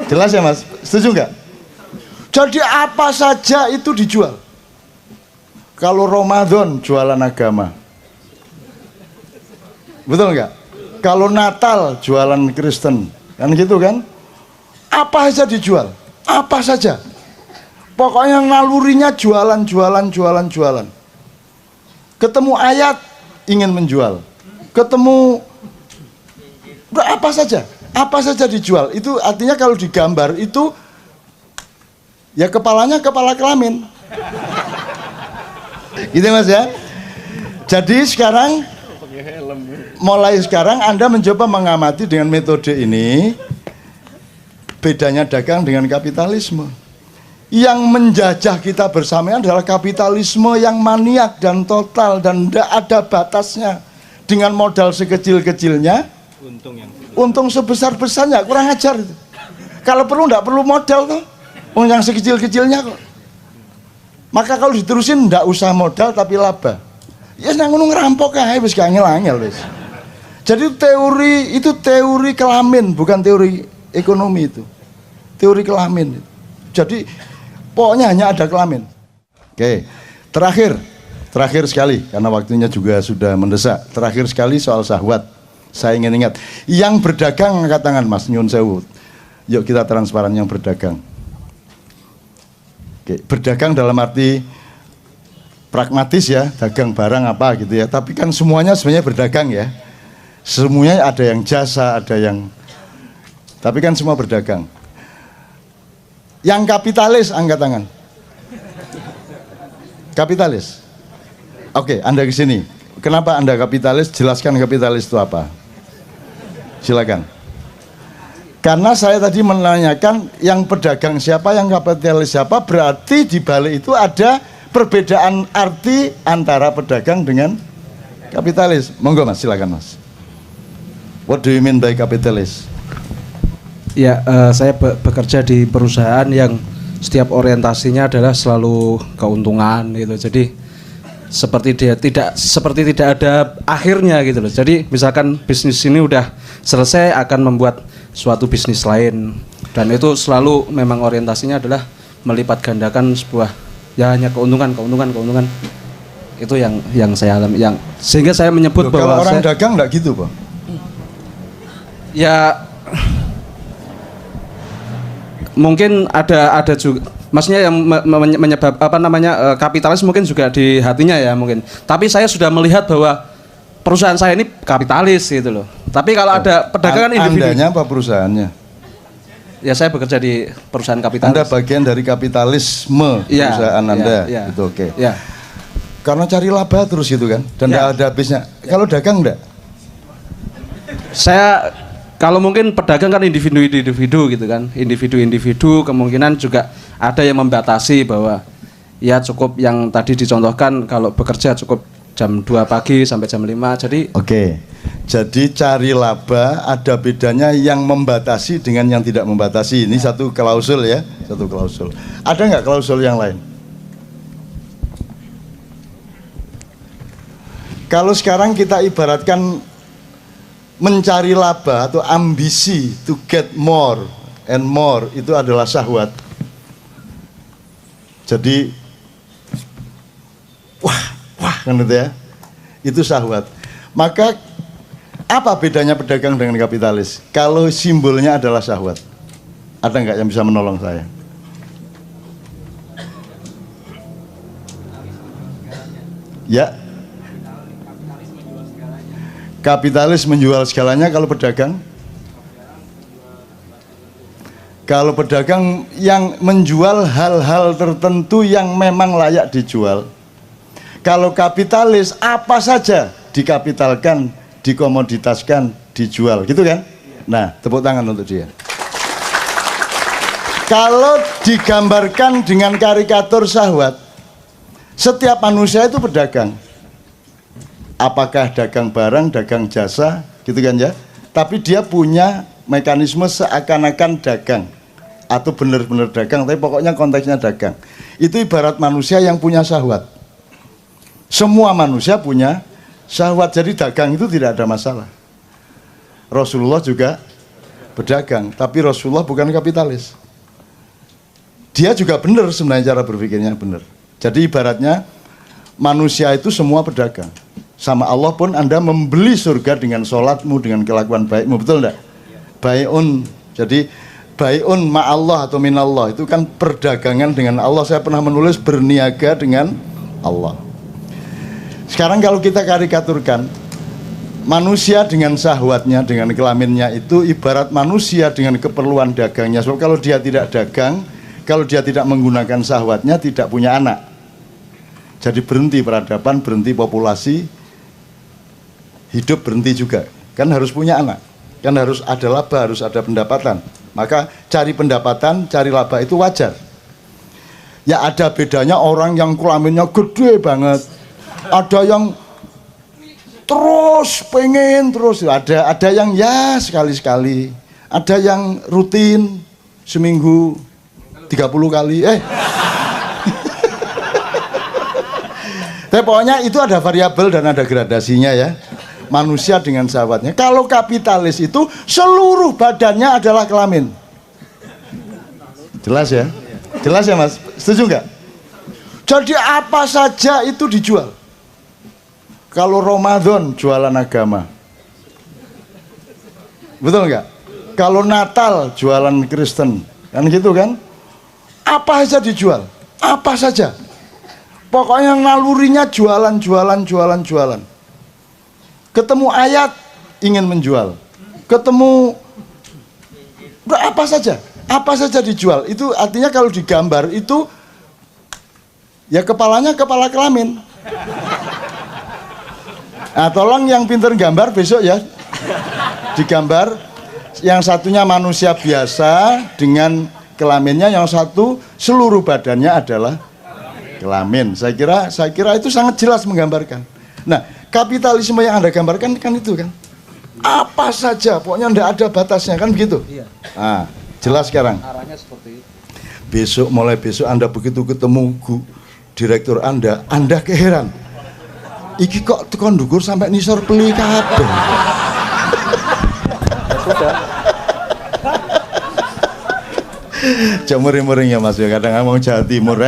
Jelas ya Mas? Setuju nggak? Jadi apa saja itu dijual. Kalau Ramadan jualan agama. Betul nggak? Kalau Natal jualan Kristen, kan gitu kan? Apa saja dijual, apa saja. Pokoknya nalurinya jualan. Ketemu ayat ingin menjual, ketemu apa saja dijual. Itu artinya kalau digambar itu ya kepalanya kepala kelamin. Gitu Mas ya. Jadi sekarang mulai sekarang Anda mencoba mengamati dengan metode ini bedanya dagang dengan kapitalisme. Yang menjajah kita bersama adalah kapitalisme yang maniak dan total dan tidak ada batasnya. Dengan modal sekecil-kecilnya, untung sebesar-besarnya, kurang ajar itu. Kalau perlu tidak perlu modal tuh, yang sekecil-kecilnya kok. Maka kalau diterusin tidak usah modal tapi laba. Ya nang ngono ngerampok ae wis gak angel-angel wis. Jadi teori itu teori kelamin, bukan teori ekonomi itu. Teori kelamin. Jadi pokoknya hanya ada kelamin. Oke, terakhir sekali karena waktunya juga sudah mendesak. Terakhir sekali soal syahwat. Saya ingin ingat, yang berdagang angkat tangan Mas, nyun sewu. Yuk kita transparan yang berdagang. Oke, berdagang dalam arti pragmatis ya, dagang barang apa gitu ya. Tapi kan semuanya sebenarnya berdagang ya. Semuanya ada yang jasa, ada yang. Tapi kan semua berdagang. Yang kapitalis angkat tangan. Kapitalis. Oke, Anda ke sini. Kenapa Anda kapitalis? Jelaskan kapitalis itu apa. Silakan. Karena saya tadi menanyakan yang pedagang siapa, yang kapitalis siapa, berarti di balik itu ada perbedaan arti antara pedagang dengan kapitalis. Monggo Mas, silakan Mas. What do you mean by kapitalis? Ya, saya bekerja di perusahaan yang setiap orientasinya adalah selalu keuntungan gitu. Jadi seperti tidak ada akhirnya gitu loh. Jadi misalkan bisnis ini udah selesai akan membuat suatu bisnis lain, dan itu selalu memang orientasinya adalah melipat gandakan sebuah ya hanya keuntungan. Itu yang saya alami, yang sehingga saya menyebut loh, bahwa kalau orang dagang enggak gitu, Pak. Ya mungkin ada juga, maksudnya yang menyebab kapitalis mungkin juga di hatinya ya mungkin. Tapi saya sudah melihat bahwa perusahaan saya ini kapitalis gitu loh. Tapi kalau ada pedagangan individu. Andanya apa perusahaannya? Ya saya bekerja di perusahaan kapitalis. Anda bagian dari kapitalisme perusahaan Anda. Ya. Itu oke. Ya. Karena cari laba terus gitu kan, dan tidak ada habisnya. Kalau dagang enggak? Saya kalau mungkin pedagang kan individu gitu kan, individu kemungkinan juga ada yang membatasi bahwa ya cukup yang tadi dicontohkan kalau bekerja cukup jam 2 pagi sampai jam 5. Jadi oke. Jadi cari laba ada bedanya yang membatasi dengan yang tidak membatasi. Ini satu klausul ya, satu klausul. Ada nggak klausul yang lain? Kalau sekarang kita ibaratkan mencari laba atau ambisi to get more and more itu adalah syahwat. Jadi wah kan itu ya. Itu syahwat. Maka apa bedanya pedagang dengan kapitalis? Kalau simbolnya adalah syahwat. Ada nggak yang bisa menolong saya? Ya. Kapitalis menjual segalanya kalau pedagang. Kalau pedagang yang menjual hal-hal tertentu yang memang layak dijual. Kalau kapitalis apa saja dikapitalkan, dikomoditaskan, dijual, gitu kan? Nah, tepuk tangan untuk dia. Kalau digambarkan dengan karikatur syahwat, setiap manusia itu pedagang. Apakah dagang barang, dagang jasa, gitu kan ya? Tapi dia punya mekanisme seakan-akan dagang atau benar-benar dagang, tapi pokoknya konteksnya dagang. Itu ibarat manusia yang punya syahwat. Semua manusia punya syahwat, jadi dagang itu tidak ada masalah. Rasulullah juga pedagang, tapi Rasulullah bukan kapitalis. Dia juga benar sebenarnya, cara berpikirnya benar. Jadi ibaratnya manusia itu semua pedagang. Sama Allah pun Anda membeli surga dengan sholatmu, dengan kelakuan baikmu, betul enggak? Bai'un, jadi bai'un ma'allah atau minallah, itu kan perdagangan dengan Allah. Saya pernah menulis berniaga dengan Allah. Sekarang kalau kita karikaturkan, manusia dengan syahwatnya, dengan kelaminnya itu ibarat manusia dengan keperluan dagangnya. Sebab kalau dia tidak dagang, kalau dia tidak menggunakan syahwatnya, tidak punya anak. Jadi berhenti peradaban, berhenti populasi, hidup berhenti juga. Kan harus punya anak, kan harus ada laba, harus ada pendapatan. Maka cari pendapatan, cari laba itu wajar. Ya ada bedanya orang yang kelaminnya gede banget, ada yang terus pengen terus, ada yang ya sekali-sekali, ada yang rutin seminggu 30 kali. Tapi pokoknya itu ada variabel dan ada gradasinya ya. Manusia dengan syahwatnya. Kalau kapitalis itu seluruh badannya adalah kelamin. Jelas ya? Jelas ya Mas? Setuju nggak? Jadi apa saja itu dijual. Kalau Ramadan jualan agama, betul nggak? Kalau Natal jualan Kristen, kan gitu kan? Apa saja dijual, apa saja. Pokoknya nalurinya jualan. Ketemu ayat ingin menjual, ketemu apa saja dijual. Itu artinya kalau digambar itu ya kepalanya kepala kelamin. Nah, tolong yang pinter gambar besok ya digambar, yang satunya manusia biasa dengan kelaminnya, yang satu seluruh badannya adalah kelamin. Saya kira itu sangat jelas menggambarkan. Nah, kapitalisme yang Anda gambarkan kan itu kan, apa saja, pokoknya tidak ada batasnya kan begitu. Nah, jelas sekarang. Arahnya seperti itu. Besok, mulai besok Anda begitu ketemu direktur Anda keheran. Iki kok tekan ndukur sampai nisor peli kabeh. Sudah. Jamuring-muring ya Mas ya, kadang ngomong Jawa Timur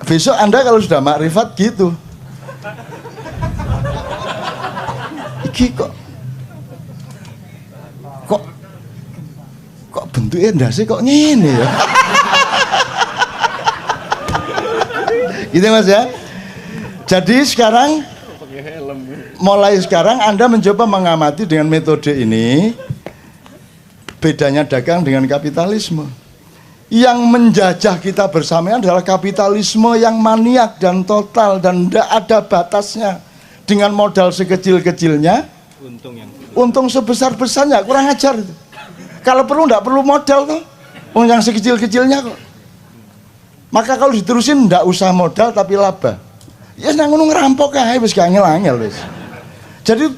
Besok Anda kalau sudah makrifat gitu, iki kok bentuknya ndase kok ngene ya. Gitu Mas ya. Jadi sekarang, mulai sekarang Anda mencoba mengamati dengan metode ini, bedanya dagang dengan kapitalisme. Yang menjajah kita bersama adalah kapitalisme yang maniak dan total dan tidak ada batasnya. Dengan modal sekecil-kecilnya, untung sebesar-besarnya, kurang ajar itu. Kalau perlu tidak perlu modal tuh, yang sekecil-kecilnya kok. Maka kalau diterusin tidak usah modal tapi laba. Ya nang ngono ngerampok ae wis gak angel-angel wis. Jadi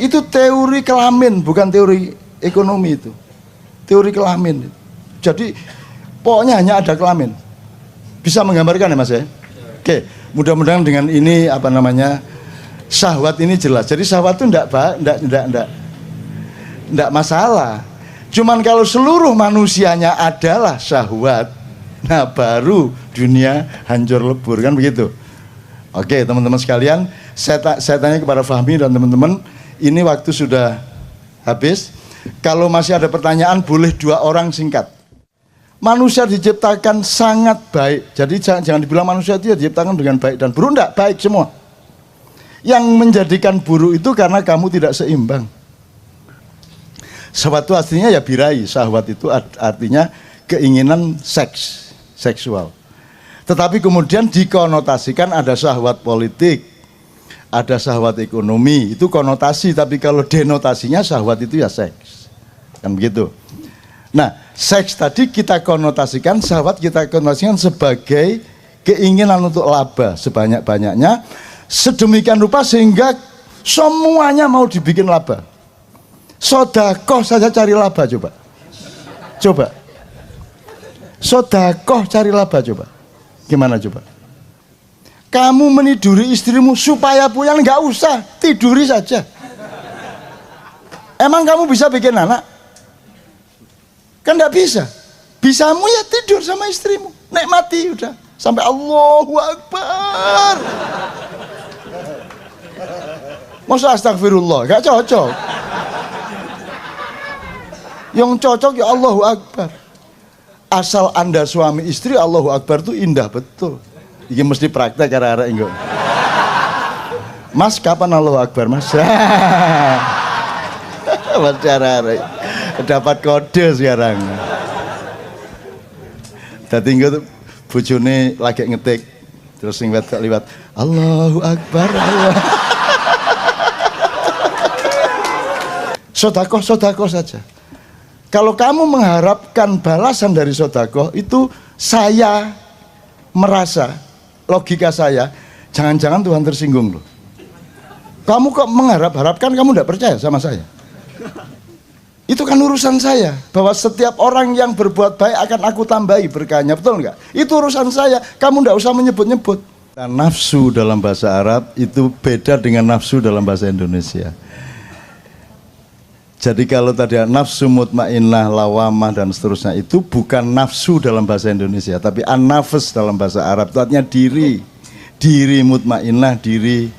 itu teori kelamin, bukan teori ekonomi itu. Teori kelamin. Jadi pokoknya hanya ada kelamin. Bisa menggambarkan ya Mas ya? Oke, mudah-mudahan dengan ini syahwat ini jelas. Jadi syahwat itu enggak masalah. Cuman kalau seluruh manusianya adalah syahwat, nah baru dunia hancur lebur kan begitu. Oke teman-teman sekalian, saya tanya kepada Fahmi dan teman-teman, ini waktu sudah habis. Kalau masih ada pertanyaan boleh 2 orang singkat. Manusia diciptakan sangat baik, jadi jangan dibilang manusia itu diciptakan dengan baik dan buruk, enggak, baik semua. Yang menjadikan buruk itu karena kamu tidak seimbang. Syahwat itu artinya ya birahi. Syahwat itu artinya keinginan seksual. Tetapi kemudian dikonotasikan ada syahwat politik, ada syahwat ekonomi. Itu konotasi, tapi kalau denotasinya syahwat itu ya seks. Kan begitu. Nah, seks tadi kita konotasikan, syahwat kita konotasikan sebagai keinginan untuk laba sebanyak-banyaknya, sedemikian rupa sehingga semuanya mau dibikin laba. Sodakoh saja cari laba coba. Coba. Sodakoh cari laba coba. Gimana coba? Kamu meniduri istrimu supaya puyang, nggak usah, tiduri saja. Emang kamu bisa bikin anak? Kan nggak bisa. Bisamu ya tidur sama istrimu, nikmati udah. Sampai Allahu Akbar. Masa astagfirullah, gak cocok. Yang cocok ya Allahu Akbar. Asal Anda suami istri, Allahu Akbar itu indah betul. Ini mesti praktek arek-arek enggak. Mas kapan Allahu Akbar mas? Mas arek-arek dapat kode sekarang. Dadi engko bojone lagi ngetik terus sing wedok liwat Allahu Akbar Allah. Sodakoh saja. Kalau kamu mengharapkan balasan dari sodakoh itu, saya merasa logika saya jangan-jangan Tuhan tersinggung loh. Kamu kok mengharapkan, kamu tidak percaya sama saya. Itu kan urusan saya, bahwa setiap orang yang berbuat baik akan aku tambahi berkahnya, betul enggak? Itu urusan saya, kamu tidak usah menyebut-nyebut. Nafsu dalam bahasa Arab itu beda dengan nafsu dalam bahasa Indonesia. Jadi kalau tadi nafsu mutmainnah, lawamah dan seterusnya itu bukan nafsu dalam bahasa Indonesia, tapi an-nafs dalam bahasa Arab itu artinya diri. Diri mutmainnah, diri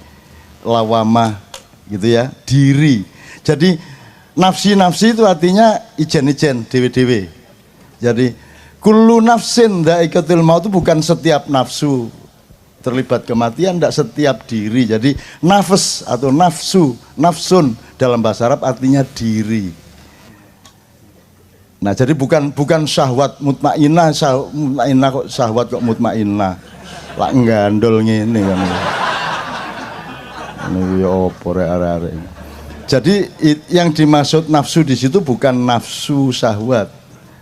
lawamah gitu ya, diri. Jadi nafsi itu artinya ijen-ijen, dewe-dewe. Jadi kullu nafsin dha'iqatul maut itu bukan setiap nafsu terlibat kematian, tidak setiap diri. Jadi nafs atau nafsun dalam bahasa Arab artinya diri. Nah, jadi bukan syahwat mutmainnah, kok syahwat kok mutmainnah. Lah nggandol ngene kan. Ini ya opo arek-arek. Jadi yang dimaksud nafsu di situ bukan nafsu syahwat,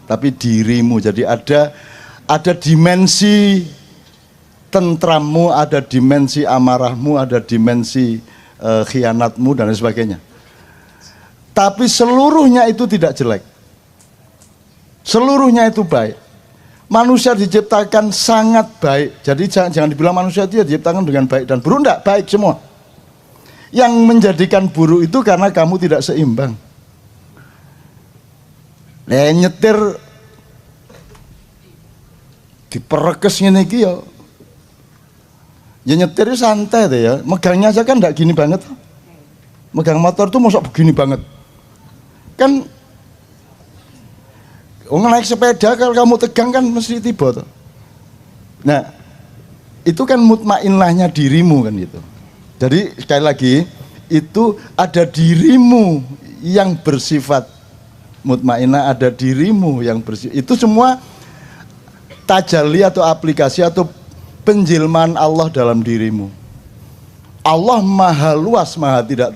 tapi dirimu. Jadi ada dimensi tentrammu, ada dimensi amarahmu, ada dimensi khianatmu dan lain sebagainya. Tapi seluruhnya itu tidak jelek. Seluruhnya itu baik. Manusia diciptakan sangat baik. Jadi jangan dibilang manusia itu diciptakan dengan baik dan buruk, enggak, baik semua. Yang menjadikan buruk itu karena kamu tidak seimbang. Nyetir diperekes ngene iki ya. Ya nyetir santai deh ya. Megangnya aja kan enggak gini banget. Megang motor tuh mosok begini banget. Kan naik sepeda kalau kamu tegang kan mesti tiba tuh. Nah, itu kan mutmainnahnya dirimu kan gitu. Jadi sekali lagi itu ada dirimu yang bersifat mutmainnah, ada dirimu yang bersifat. Itu semua tajalli atau aplikasi atau penjilmaan Allah dalam dirimu. Allah maha luas, maha tidak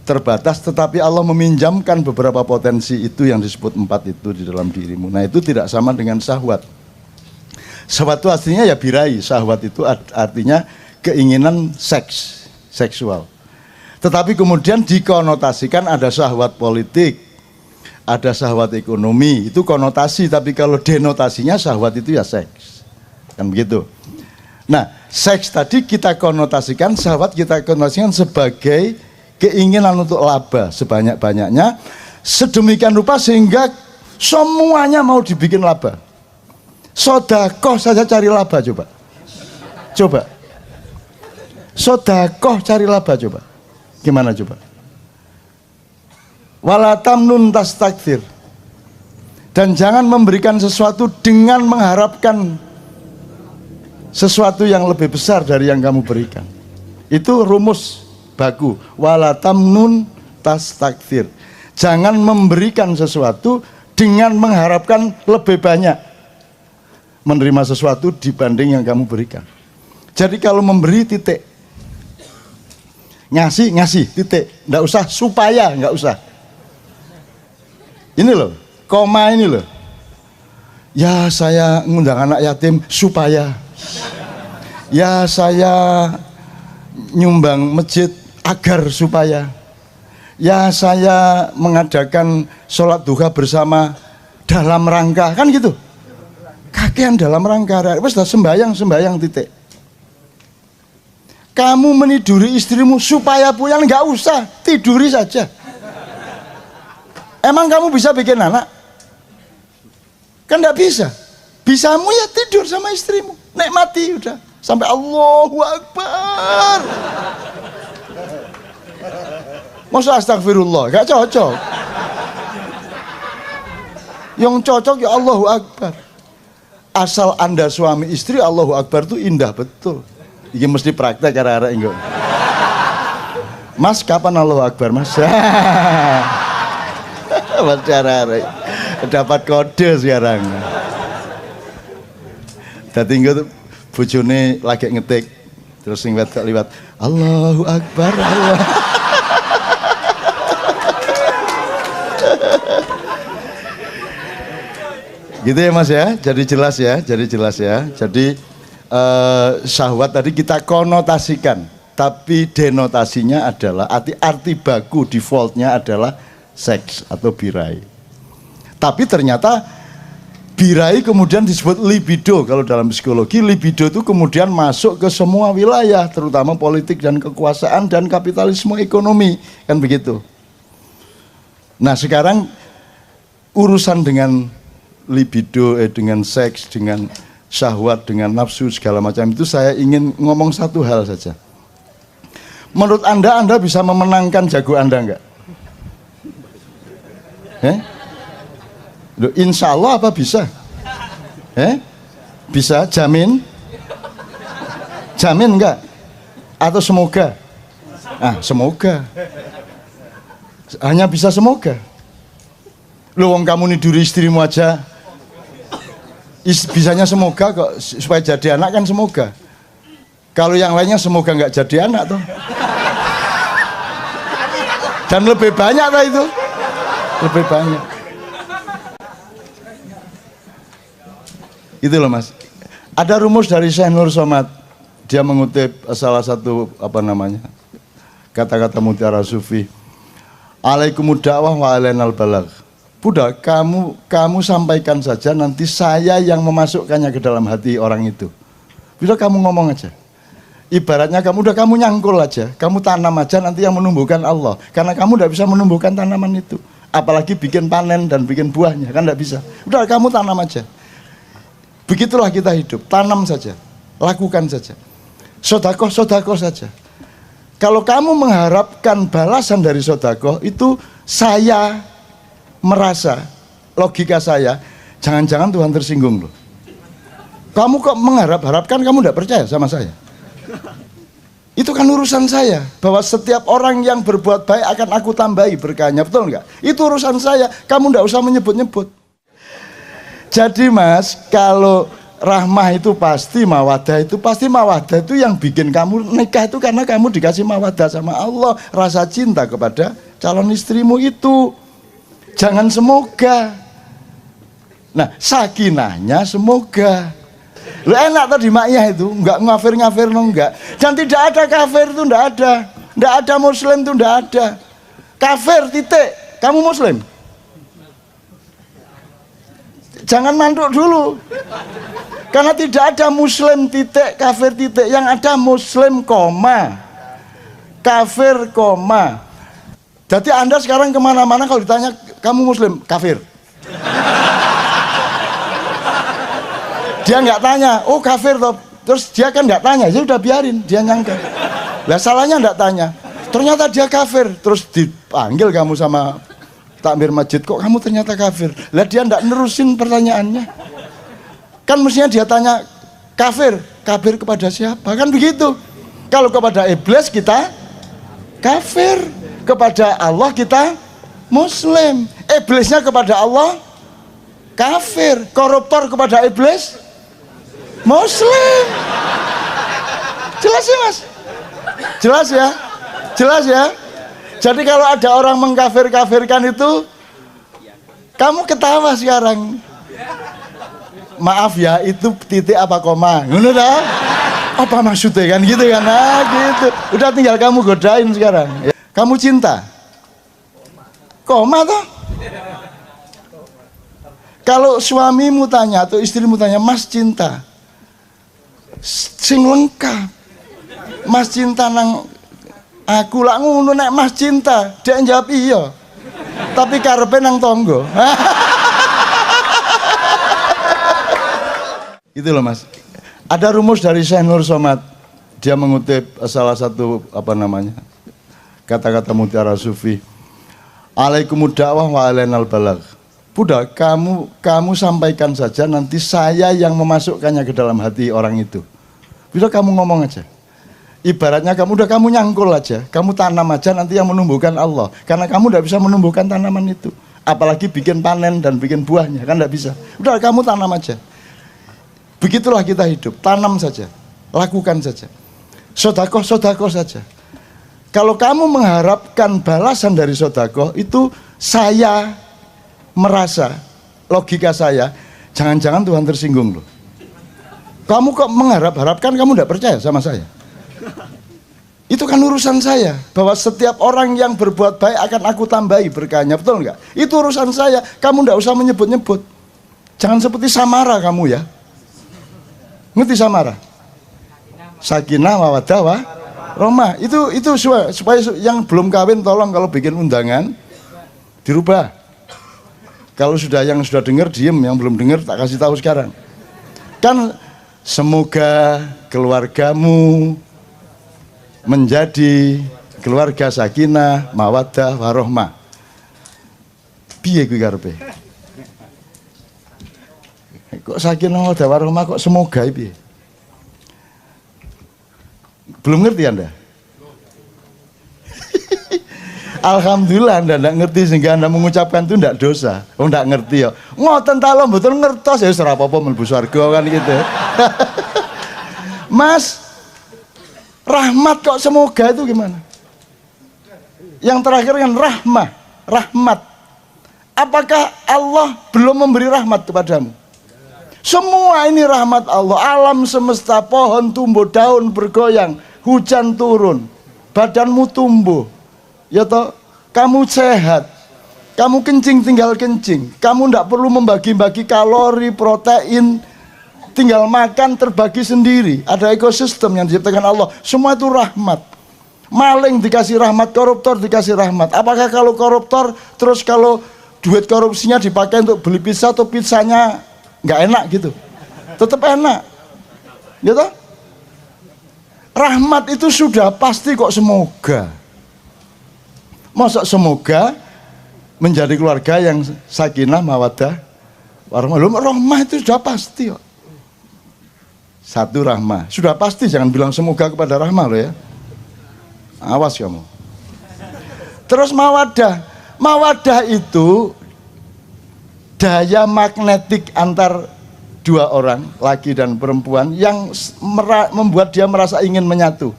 terbatas, tetapi Allah meminjamkan beberapa potensi itu yang disebut 4 itu di dalam dirimu. Nah, itu tidak sama dengan syahwat. Syahwat itu artinya ya birahi. Syahwat itu artinya keinginan seksual. Tetapi kemudian dikonotasikan ada syahwat politik, ada syahwat ekonomi. Itu konotasi, tapi kalau denotasinya syahwat itu ya seks. Kan begitu. Nah, seks tadi kita konotasikan, syahwat kita konotasikan sebagai keinginan untuk laba sebanyak-banyaknya, sedemikian rupa sehingga semuanya mau dibikin laba. Sodakoh saja cari laba coba. Coba. Sodakoh cari laba coba. Gimana coba? Wala tamnun tastakthir. Dan jangan memberikan sesuatu dengan mengharapkan sesuatu yang lebih besar dari yang kamu berikan. Itu rumus baku. Wala tamnun tastakthir. Jangan memberikan sesuatu dengan mengharapkan lebih banyak menerima sesuatu dibanding yang kamu berikan. Jadi kalau memberi titik, ngasih titik, nggak usah supaya, nggak usah. Ini loh, koma ini loh. Ya saya ngundang anak yatim supaya, ya saya nyumbang masjid agar supaya, ya saya mengadakan sholat duha bersama dalam rangka, kan gitu. Kakean dalam rangka, wes dah sembayang titik. Kamu meniduri istrimu supaya puyang, nggak usah, tiduri saja. Emang kamu bisa bikin anak? Kan nggak bisa. Bisamu ya tidur sama istrimu, nikmati udah sampai Allahu Akbar. Masa astagfirullah, gak cocok. Yang cocok ya Allahu Akbar. Asal Anda suami istri, Allahu Akbar itu indah betul. Ini mesti praktek arah-arah enggak. Mas kapan Allahu Akbar mas? Mas arah-arah dapat kode sekarang. Dadi engko bojone lagi ngetik terus sing liwat Allahu Akbar Allah. Gitu ya mas ya, jadi jelas ya. Jadi syahwat tadi kita konotasikan, tapi denotasinya adalah arti baku defaultnya adalah seks atau birahi. Tapi ternyata birahi kemudian disebut libido. Kalau dalam psikologi libido itu kemudian masuk ke semua wilayah, terutama politik dan kekuasaan dan kapitalisme ekonomi, kan begitu. Nah sekarang urusan dengan libido, dengan seks, dengan syahwat, dengan nafsu segala macam itu saya ingin ngomong satu hal saja. Menurut Anda bisa memenangkan jago Anda enggak? Loh, insya Allah apa bisa? Bisa, jamin? Jamin enggak? Atau semoga? Semoga. Hanya bisa semoga. Loh, wong kamu niduri istrimu aja bisanya semoga kok, supaya jadi anak kan semoga. Kalau yang lainnya semoga nggak jadi anak tuh. Dan lebih banyak lah itu. Lebih banyak. Itu loh mas. Ada rumus dari Syekh Nur Somad. Dia mengutip salah satu kata-kata mutiara sufi. Alaikumud da'wah wa alainal balagh. Budak, kamu sampaikan saja, nanti saya yang memasukkannya ke dalam hati orang itu. Budak, kamu ngomong aja. Ibaratnya kamu nyangkul aja, kamu tanam aja, nanti yang menumbuhkan Allah. Karena kamu tidak bisa menumbuhkan tanaman itu. Apalagi bikin panen dan bikin buahnya, kan tidak bisa. Udah, kamu tanam aja. Begitulah kita hidup, tanam saja, lakukan saja. Sodakoh saja. Kalau kamu mengharapkan balasan dari sodakoh, itu saya merasa, logika saya, jangan-jangan Tuhan tersinggung loh. Kamu kok mengharapkan, kamu tidak percaya sama saya. Itu kan urusan saya, bahwa setiap orang yang berbuat baik akan aku tambahi berkahnya, betul enggak? Itu urusan saya, kamu tidak usah menyebut-nyebut. Jadi mas, kalau rahmah itu pasti mawadah itu yang bikin kamu nikah itu karena kamu dikasih mawadah sama Allah, rasa cinta kepada calon istrimu itu. Jangan semoga. Nah, sakinahnya semoga. Lu enak tadi maknya itu, enggak ngafir no enggak. Dan tidak ada kafir itu, enggak ada muslim itu, enggak ada. Kafir titik. Kamu muslim? Jangan manduk dulu. Karena tidak ada muslim titik, kafir titik. Yang ada muslim koma, kafir koma. Jadi Anda sekarang kemana-mana kalau ditanya kamu muslim, kafir. Dia nggak tanya, oh kafir toh. Terus dia kan nggak tanya, ya udah biarin, dia nyangka. Lah salahnya nggak tanya. Ternyata dia kafir, terus dipanggil kamu sama takmir masjid, kok kamu ternyata kafir. Lah dia nggak nerusin pertanyaannya. Kan mestinya dia tanya kafir kepada siapa? Kan begitu. Kalau kepada iblis kita kafir, kepada Allah kita muslim. Iblisnya kepada Allah kafir, koruptor kepada iblis muslim. Jelas ya mas? Jelas ya? Jelas ya? Jadi kalau ada orang mengkafir-kafirkan itu, kamu ketawa sekarang. Maaf ya, itu titik apa koma? Ngono dah? Apa maksudnya kan gitu kan? Nah gitu. Udah tinggal kamu godain sekarang. Kamu cinta? Koma toh? Kalau suamimu tanya atau istrimu tanya, Mas cinta? Sing lengkap. Mas cinta nang aku lak ngono nek Mas cinta, dia jawab iya. Tapi karepe nang tonggo. Itu loh Mas. Ada rumus dari Syekh Nur Somad. Dia mengutip salah satu kata-kata mutiara sufi. Alaikumud da'wah wa alainal balagh. Buddha, kamu sampaikan saja, nanti saya yang memasukkannya ke dalam hati orang itu. Bisa kamu ngomong aja. Ibaratnya kamu nyangkul aja, kamu tanam aja, nanti yang menumbuhkan Allah. Karena kamu tidak bisa menumbuhkan tanaman itu. Apalagi bikin panen dan bikin buahnya, kan tidak bisa. Udah kamu tanam aja. Begitulah kita hidup, tanam saja, lakukan saja. Sodakoh saja. Kalau kamu mengharapkan balasan dari sodakoh, itu saya merasa, logika saya, jangan-jangan Tuhan tersinggung loh. Kamu kok mengharap-harapkan, kamu tidak percaya sama saya. Itu kan urusan saya, bahwa setiap orang yang berbuat baik akan aku tambahi berkahnya, betul nggak? Itu urusan saya, kamu tidak usah menyebut-nyebut. Jangan seperti Samara kamu ya. Ngerti Samara? Sakinah mawaddah warahmah. Itu supaya yang belum kawin tolong kalau bikin undangan dirubah. Kalau yang sudah dengar diem, yang belum dengar tak kasih tahu sekarang. Kan semoga keluargamu menjadi keluarga sakinah mawaddah warahmah. Piye kuwi karepe? Kok sakinah mawaddah warahmah kok semoga piye? Belum ngerti Anda? Alhamdulillah Anda tidak ngerti sehingga Anda mengucapkan itu tidak dosa. Oh tidak ngerti ya. Ngoten ta lho mboten ngertos ya wis ora apa-apa mlebu swarga kan gitu. Mas, rahmat kok semoga itu gimana? Yang terakhir kan rahmat. Apakah Allah belum memberi rahmat kepadamu? Semua ini rahmat Allah. Alam semesta, pohon tumbuh, daun bergoyang, hujan turun, badanmu tumbuh. Ya toh, kamu sehat, kamu kencing tinggal kencing, kamu tidak perlu membagi-bagi kalori, protein, tinggal makan terbagi sendiri. Ada ekosistem yang diciptakan Allah. Semua itu rahmat. Maling dikasih rahmat, koruptor dikasih rahmat. Apakah kalau koruptor terus kalau duit korupsinya dipakai untuk beli pizza atau pizzanya nggak enak gitu? Tetap enak, ya toh? Rahmat itu sudah pasti kok semoga. Masa semoga menjadi keluarga yang sakinah mawaddah warahmah. Rahmah itu sudah pasti kok. Satu rahmah, sudah pasti, jangan bilang semoga kepada rahmah lo ya. Awas kamu. Terus mawaddah. Mawaddah itu daya magnetik antar dua orang, laki dan perempuan, yang membuat dia merasa ingin menyatu.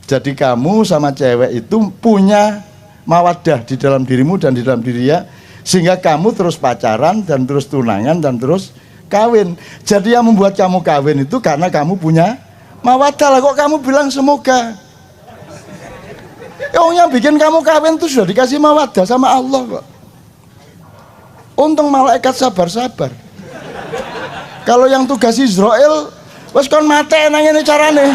Jadi kamu sama cewek itu punya mawaddah di dalam dirimu dan di dalam diri dia, sehingga kamu terus pacaran dan terus tunangan dan terus kawin. Jadi yang membuat kamu kawin itu karena kamu punya mawaddah. Lah kok kamu bilang semoga? Yang bikin kamu kawin itu sudah dikasih mawaddah sama Allah kok. Untung malaikat sabar-sabar. Kalau yang tugas Israel, wes kon mate nang ngene carane.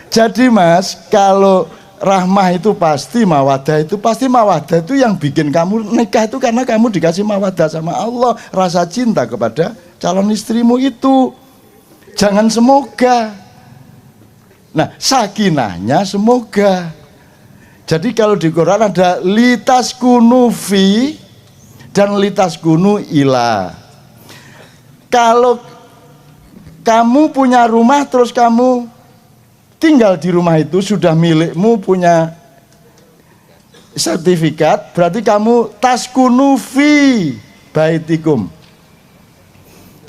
Jadi Mas, kalau rahmah itu pasti, mawaddah itu pasti. Mawaddah itu yang bikin kamu nikah itu karena kamu dikasih mawaddah sama Allah, rasa cinta kepada calon istrimu itu. Jangan semoga. Nah, sakinahnya semoga. Jadi kalau di Quran ada litas kunu fi dan litas kunu ila. kamu punya rumah terus kamu tinggal di rumah itu, sudah milikmu, punya sertifikat, berarti kamu taskunu fi baitikum.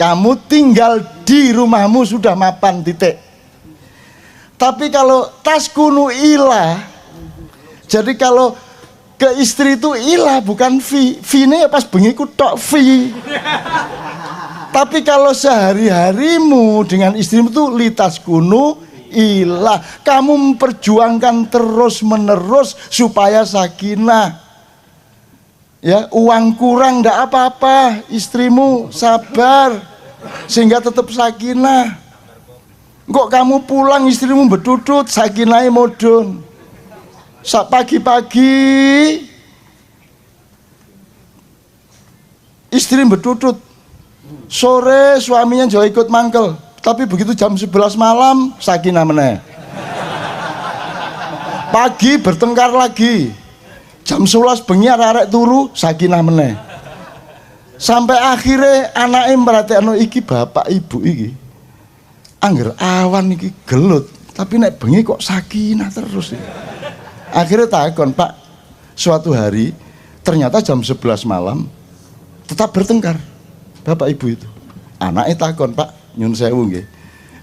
Kamu tinggal di rumahmu, sudah mapan, titik. Tapi kalau taskunu ilah, jadi kalau ke istri itu ilah bukan fi. Fi-ne ya pas bengi ku tok fi. Tapi kalau sehari-harimu dengan istrimu itu litaskunu ilah. Kamu memperjuangkan terus-menerus supaya sakinah. Ya, uang kurang ndak apa-apa, istrimu sabar sehingga tetap sakinah. Kok kamu pulang istrimu betutut, sakinahnya modon. Pagi-pagi istri betutut, sore suaminya jauh ikut mangkel, tapi begitu jam 11 malam sakinah meneh. Pagi bertengkar lagi, jam 11 bengi arek turu sakinah meneh. Sampai akhirnya anaknya merhatiin, iki bapak ibu iki angger awan iki gelut, tapi nek bengi kok sakinah terus iki. Akhirnya takon, Pak, suatu hari ternyata jam 11 malam tetap bertengkar bapak ibu itu. Anaknya takon, Pak, nyun sewu nggih,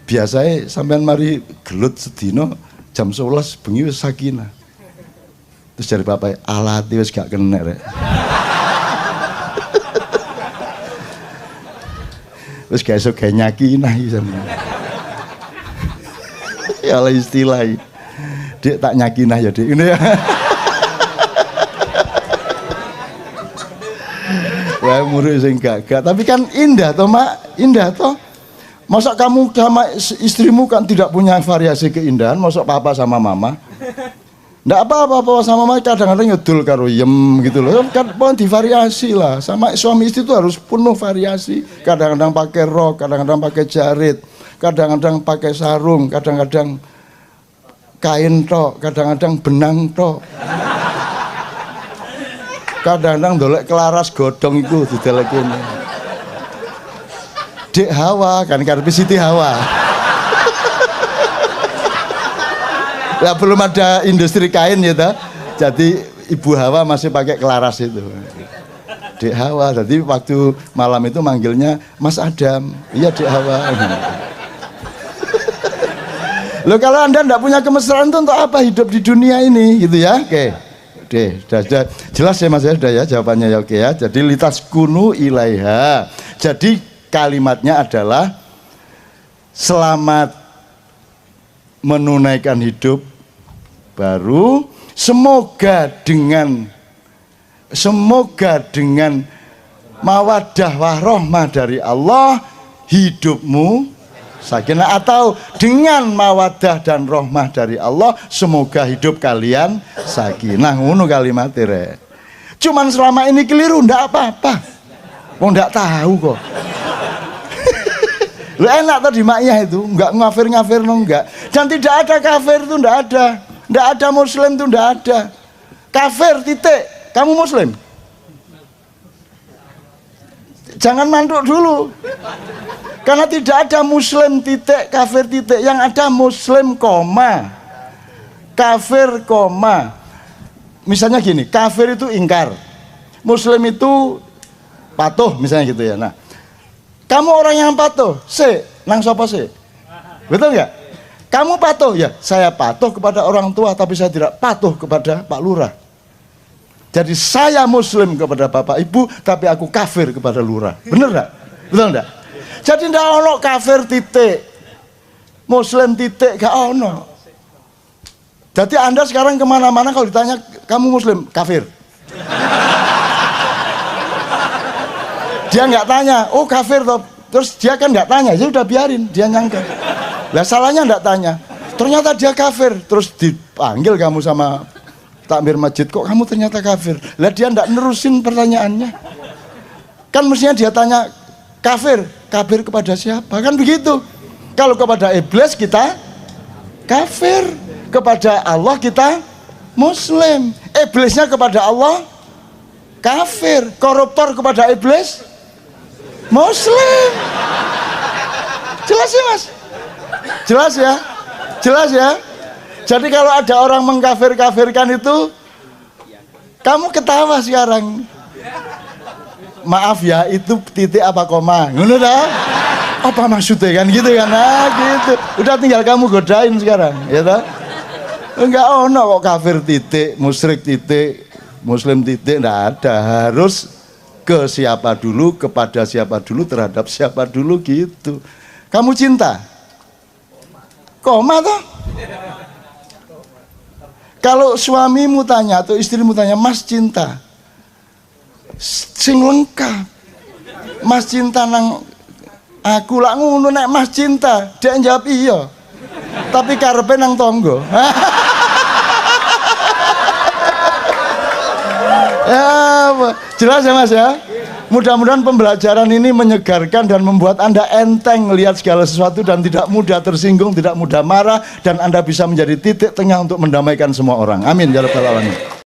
biasanya sampean mari gelut sedino jam 11 bengi wis sakinah. Terus dari bapak, alati wis gak kena rek. Wis gak iso gawe nyakinah iki sampean. Ya lah istilah iki. Dik tak nyakinah ya dik, ini ya. Wah murid sing gagah, tapi kan indah toh mak, indah toh. Masa kamu sama istrimu kan tidak punya variasi keindahan, masa papa sama mama? Nggak apa-apa, papa sama mama kadang-kadang ngedul karo yem gitu loh. Kan pohon divariasi lah, sama suami istri itu harus penuh variasi. Kadang-kadang pakai rok, kadang-kadang pakai jarit, kadang-kadang pakai sarung, kadang-kadang kain tok, kadang-kadang benang tok, kadang-kadang dolek kelaras godong itu didelekin. Dek Hawa kan karepe Siti Hawa. Ya belum ada industri kain ya ta. Jadi Ibu Hawa masih pakai kelaras itu. Dek Hawa, jadi waktu malam itu manggilnya Mas Adam. Iya Dek Hawa. Loh kalau Anda tidak punya kemesraan itu untuk apa hidup di dunia ini gitu ya? Oke. Sudah jelas ya Mas ya, sudah ya jawabannya ya, oke ya. Jadi litaskunu ilaiha. Jadi kalimatnya adalah selamat menunaikan hidup baru, semoga dengan mawaddah warahmah dari Allah hidupmu sakinah, atau dengan mawaddah dan rahmah dari Allah semoga hidup kalian sakinah. Ngono kalimatnya rek. Cuman selama ini keliru ndak apa-apa, mau ndak tahu kok. Lu enak tadi maknya itu, nggak ngafir no enggak. Dan tidak ada kafir itu, ndak ada muslim itu, ndak ada kafir titik. Kamu muslim, jangan manduk dulu. Karena tidak ada muslim titik, kafir titik. Yang ada muslim koma, kafir koma. Misalnya gini, kafir itu ingkar, muslim itu patuh misalnya gitu ya. Nah, kamu orang yang patuh, nang sapa betul nggak? Kamu patuh, ya saya patuh kepada orang tua, tapi saya tidak patuh kepada Pak Lurah. Jadi saya muslim kepada bapak ibu, tapi aku kafir kepada lurah. Bener nggak? Betul nggak? Jadi ndak ono kafir titik, muslim titik, gak ono. Jadi Anda sekarang kemana-mana kalau ditanya kamu muslim, kafir. Dia nggak tanya, oh kafir toh. Terus dia kan nggak tanya, ya udah biarin, dia nyangka. Lah salahnya nggak tanya. Ternyata dia kafir, terus dipanggil kamu sama takmir masjid, kok kamu ternyata kafir. Lah dia nggak nerusin pertanyaannya. Kan mestinya dia tanya, kafir kepada siapa? Kan begitu. Kalau kepada iblis kita kafir, kepada Allah kita muslim. Iblisnya kepada Allah kafir, koruptor kepada iblis muslim. Jelas ya Mas? Jelas ya? Jelas ya? Jadi kalau ada orang mengkafir-kafirkan itu, kamu ketawa sekarang. Maaf ya, itu titik apa koma? Ngono dah? Apa maksudnya kan gitu kan? Nah gitu. Udah tinggal kamu godain sekarang, ya toh? Enggak ono kok kafir titik, musyrik titik, muslim titik, enggak ada. Harus ke siapa dulu, kepada siapa dulu, terhadap siapa dulu gitu. Kamu cinta? Koma toh? Kalau suamimu tanya atau istrimu tanya, Mas cinta? Sing lengkap. Mas cinta nang aku lak ngono nek Mas cinta, dia jawab iya. Tapi karepe nang tonggo. Ya, jelas ya Mas ya? Mudah-mudahan pembelajaran ini menyegarkan dan membuat Anda enteng melihat segala sesuatu dan tidak mudah tersinggung, tidak mudah marah, dan Anda bisa menjadi titik tengah untuk mendamaikan semua orang. Amin ya rabbal alamin.